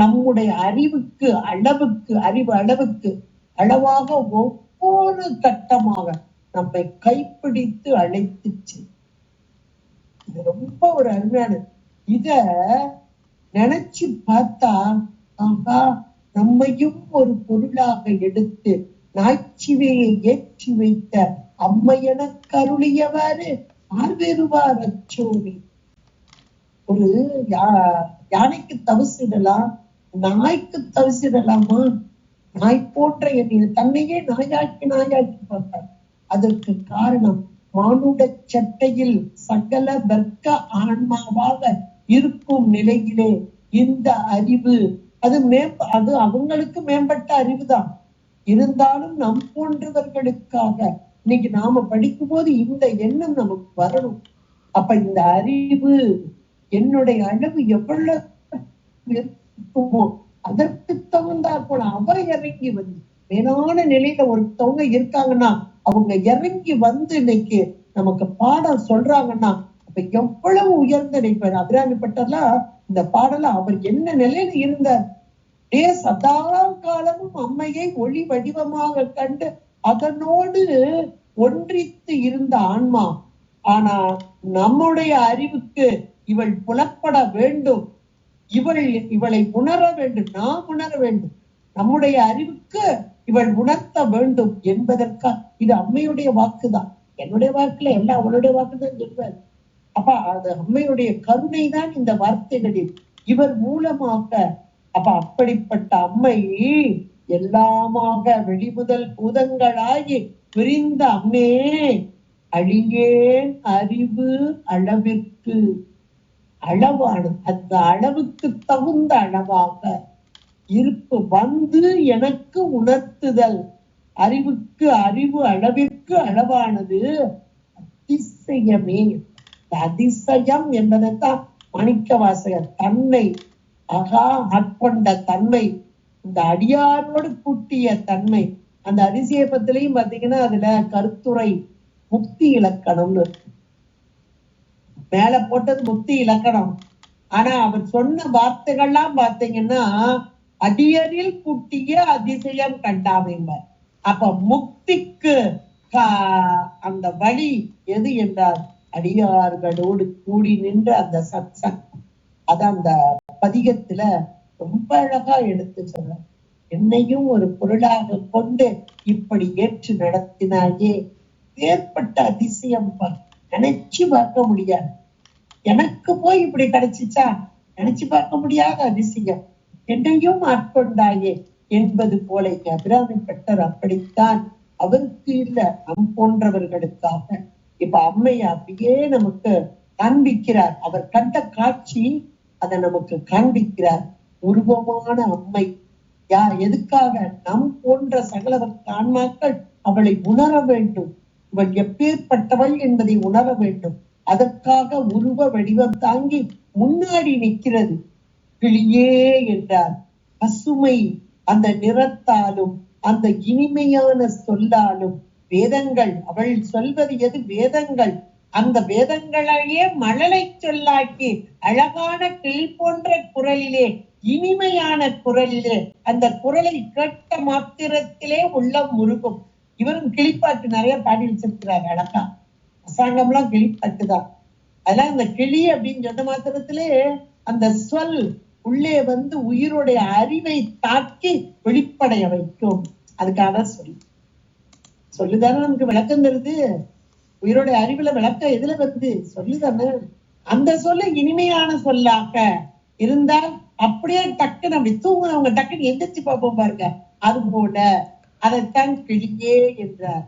நம்முடைய அறிவுக்கு அளவுக்கு அளவாக ஒவ்வொரு கட்டமாக நம்மை கைப்பிடித்து அழைத்துச்சு. இது ரொம்ப ஒரு அருமையான. இத நினைச்சு பார்த்தா ஆகா நம்மையும் ஒரு பொருளாக எடுத்து நாய்ச்சிவையை ஏற்றி வைத்த அம்மையென கருளியவாறு ஆர்வெருவார் அச்சோவி. ஒரு யானைக்கு தவசிடலாம், நாய்க்கு தவசிடலாமா? நாய் போன்ற தன்னையே நாயாக்கி பார்த்தார். அதற்கு காரணம் மானுட சட்டையில் சகல வர்க்க ஆன்மாவாக இருக்கும் நிலையிலே இந்த அறிவு அது அவங்களுக்கு மேம்பட்ட அறிவுதான். இருந்தாலும் நம் போன்றவர்களுக்காக இன்னைக்கு நாம படிக்கும் போது இந்த எண்ணம் நமக்கு வரணும். அப்ப இந்த அறிவு என்னுடைய அளவு எவ்வளவு இருக்குமோ அதற்கு தகுந்தாற் போல அவர் இறங்கி வந்து மேலான நிலையில ஒருத்தவங்க இருக்காங்கன்னா அவங்க இறங்கி வந்து இன்னைக்கு நமக்கு பாடம் சொல்றாங்கன்னா அப்ப எவ்வளவு உயர்ந்த நினைப்பார். அபிராமிப்பட்டர்லாம் இந்த பாடல அவர் என்ன நிலையில இருந்தார். சதா காலமும் அம்மையை ஒளி வடிவமாக கண்டு அதனோடு ஒன்றித்து இருந்த ஆன்மா. ஆனா நம்முடைய அறிவுக்கு இவள் புலப்பட வேண்டும், இவளை உணர வேண்டும், நாம் உணர வேண்டும், நம்முடைய அறிவுக்கு இவள் உணர்த்த வேண்டும் என்பதற்காக இது அம்மையுடைய வாக்குதான். என்னுடைய வாக்குல எல்லாம் அவளுடைய வாக்குதான் சொல்வார். அப்ப அது அம்மையுடைய கருணை தான் இந்த வார்த்தைகளில் இவர் மூலமாக. அப்ப அப்படிப்பட்ட அம்மை எல்லாமாக வெளிமுதல் பூதங்களாகி விரிந்த அம்மே அழியேன் அறிவு அளவிற்கு அளவானது, அந்த அளவுக்கு தகுந்த அளவாக இருப்பு வந்து எனக்கு உணர்த்துதல். அறிவுக்கு அறிவு அளவிற்கு அளவானது அதிசயமே. அதிசயம் என்பதைத்தான் மாணிக்க வாசகர் தன்னை ஆட்கொண்ட தன்மை, இந்த அடியாரோடு கூட்டிய தன்மை. அந்த அதிசயப்பத்திலையும் பாத்தீங்கன்னா அதுல கருத்துரை முக்தி இலக்கணம்னு இருக்கு. மேல போட்டது முக்தி இலக்கணம், ஆனா அவர் சொன்ன வார்த்தைகள்லாம் பாத்தீங்கன்னா அடியரில் கூட்டிய அதிசயம் கண்டாமைவர். அப்ப முக்திக்கு அந்த வழி எது என்றால் அடியார்களோடு கூடி நின்ற அந்த சத்சங். அத அந்த பதிகத்துல ரொம்ப அழகா எடுத்து சொல்ற. என்னையும் ஒரு பொருளாக கொண்டு இப்படி ஏற்று நடத்தினாயே, ஏற்பட்ட அதிசயம் நினைச்சு பார்க்க முடியாது. எனக்கு போய் இப்படி கிடைச்சிச்சா, நினைச்சு பார்க்க முடியாத அதிசயம். என்னையும் ஆட்கொண்டாயே என்பது போல அபிராமி பட்டர் அப்படித்தான். அவருக்கு இல்ல, நம் போன்றவர்களுக்காக இப்ப அம்மையை அப்படியே நமக்கு காண்பிக்கிறார். அவர் கண்ட காட்சி அதை நமக்கு காண்பிக்கிறார். உருவமான அம்மை யார், எதுக்காக? நம் போன்ற சகலவர்க்கு ஆன்மாக்கள் அவளை உணர வேண்டும், இவள் எப்பேற்பட்டவள் என்பதை உணர வேண்டும். அதற்காக உருவ வடிவம் தாங்கி முன்னாடி நிற்கிறது. கிளியே என்றார். பசுமை அந்த நிறத்தாலும் அந்த இனிமையான சொல்லாலும், வேதங்கள் அவள் சொல்வது எது? வேதங்கள். அந்த வேதங்களையே மழலை சொல்லாக்கி அழகான கிளி போன்ற குரலிலே, இனிமையான குரலிலே, அந்த குரலை கேட்ட மாத்திரத்திலே உள்ளம் முருகும். இவரும் கிளிப்பாட்டு நிறைய பாடி வச்சிருக்கிறார். அழகா அசாங்கம்லாம் கிளிப்பாட்டுதான். அதெல்லாம் இந்த கிளி அப்படின்னு சொன்ன மாத்திரத்திலே அந்த சொல் உள்ளே வந்து உயிருடைய அறிவை தாக்கி வெளிப்படைய வைக்கும். அதுக்காக சொல்லுதானே நமக்கு விளக்கம் தருது. உயிருடைய அறிவுல விளக்கம் எதுல வருது? சொல்லுதானே. அந்த சொல்ல இனிமையான சொல்லாக இருந்தால் அப்படியே டக்குன்னு அப்படி தூங்குறவங்க டக்குன்னு எந்திரிச்சு பார்ப்போம் பாருங்க. அது போல அதைத்தான் கிளியே என்றார்.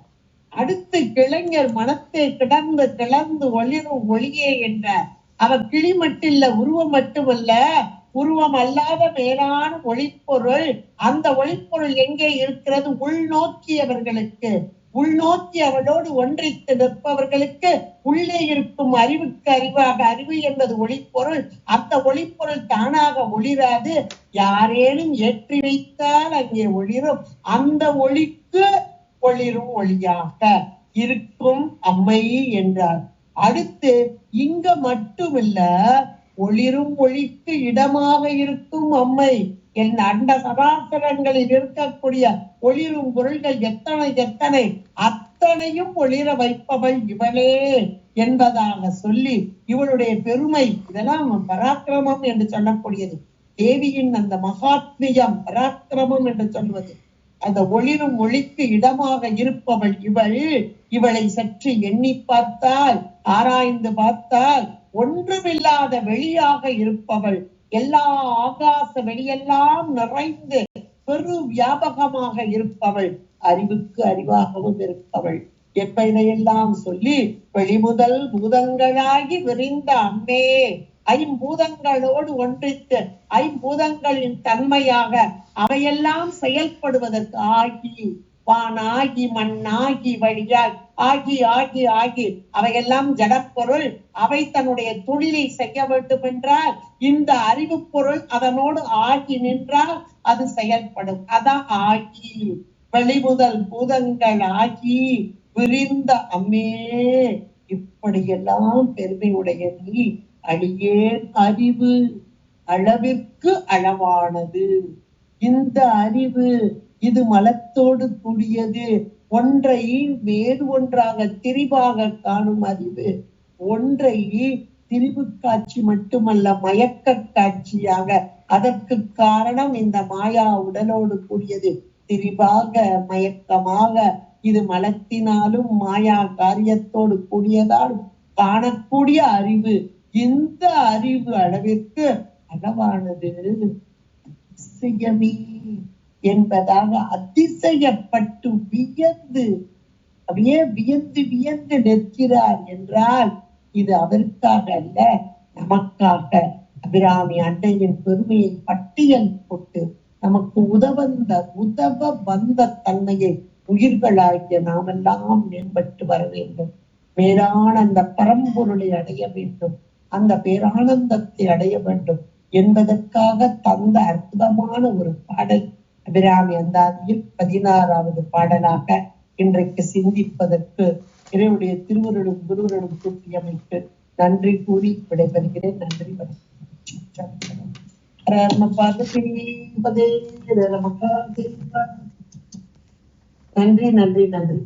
அடுத்து கிளைஞர் மனத்தை கிளர்ந்து ஒளிரும் ஒளியே என்றார். அவர் கிளி மட்டும் இல்ல, உருவம் மட்டுமல்ல, உருவம் அல்லாத மேலான ஒளிப்பொருள். அந்த ஒளிப்பொருள் எங்கே இருக்கிறது? உள்நோக்கியவர்களுக்கு, உள்நோக்கி அவளோடு ஒன்றித்து நிற்பவர்களுக்கு உள்ளே இருக்கும் அறிவுக்கு அறிவாக, அறிவு என்பது ஒளிப்பொருள். அந்த ஒளிப்பொருள் தானாக ஒளிராது, யாரேனும் ஏற்றி வைத்தால் அங்கே ஒளிரும். அந்த ஒளிக்கு ஒளிரும் ஒளியாக இருக்கும் அம்மை என்றார். அடுத்து இங்க மட்டுமில்ல, ஒளிரும் ஒளிக்கு இடமாக இருக்கும் அம்மை. என் அண்ட சராசரங்களில் இருக்கக்கூடிய ஒளிரும் பொருள்கள் எத்தனை எத்தனை, அத்தனையும் ஒளிர வைப்பவள் இவளே என்பதாக சொல்லி இவளுடைய பெருமை, இதெல்லாம் பராக்கிரமம் என்று சொல்லக்கூடியது. தேவியின் அந்த மகாத்மியம் பராக்கிரமம் என்று சொல்வது. அந்த ஒளிரும் ஒளிக்கு இடமாக இருப்பவள் இவள். இவளை சற்று எண்ணி பார்த்தால், ஆராய்ந்து பார்த்தால், ஒன்றுமில்லாத வெளியாக இருப்பவள், எல்லா ஆகாச வெளியெல்லாம் நிறைந்து பெரு வியாபகமாக இருப்பவள், அறிவுக்கு அறிவாகவும் இருப்பவள் என்பதையெல்லாம் சொல்லி, வெளிமுதல் பூதங்களாகி விரிந்த அம்மே, ஐம்பூதங்களோடு ஒன்றித்து ஐம்பூதங்களின் தன்மையாக அவையெல்லாம் செயல்படுவதற்கு ஆகி, வானாகி மண்ணாகி வழியாய் ஆகி ஆகி ஆகி அவையெல்லாம் ஜடப்பொருள். அவை தன்னுடைய தொழிலை செய்ய வேண்டும் என்றால் இந்த அறிவு பொருள் அதனோடு ஆகி நின்றால் அது செயல்படும். அதான் ஆகி, வெளிமுதல் பூதங்கள் ஆகி விரிந்த அம்மே. இப்படியெல்லாம் பெருமையுடைய நீ அழியேன் அறிவு அளவிற்கு அளவானது. இந்த அறிவு இது மலத்தோடு கூடியது. ஒன்றை வேறு ஒன்றாக திரிவாக காணும் அறிவு. ஒன்றை திரிவு காட்சி மட்டுமல்ல, மயக்க காட்சியாக. அதற்கு காரணம் இந்த மாயா உடலோடு கூடியது. திரிவாக மயக்கமாக இது மலத்தினாலும் மாயா காரியத்தோடு கூடியதாலும் காணக்கூடிய அறிவு. இந்த அறிவு அளவிற்கு அளவானது அதிசயமே என்பதாக அதிசயப்பட்டு வியந்து, அப்படியே வியந்து வியந்து நிற்கிறார் என்றால் இது அவருக்காக அல்ல, நமக்காக. அபிராமி அன்னையின் பெருமையை பட்டியல் போட்டு நமக்கு உதவ வந்த தன்மையை உயிர்களாகிய நாமெல்லாம் மேம்பட்டு வர வேண்டும். மேலான அந்த பரம்பொருளை அடைய வேண்டும், அந்த பேரானந்தத்தை அடைய வேண்டும் என்பதற்காக தந்த அற்புதமான ஒரு பாடல் அபிராமி அந்தாதியில் 16வது பாடலாக இன்றைக்கு சிந்திப்பதற்கு இறைவனுடைய திருவருளும் குருவருளும் கூட்டியமைத்து நன்றி கூறி விடைபெறுகிறேன். நன்றி வணக்கம். நன்றி நன்றி நன்றி.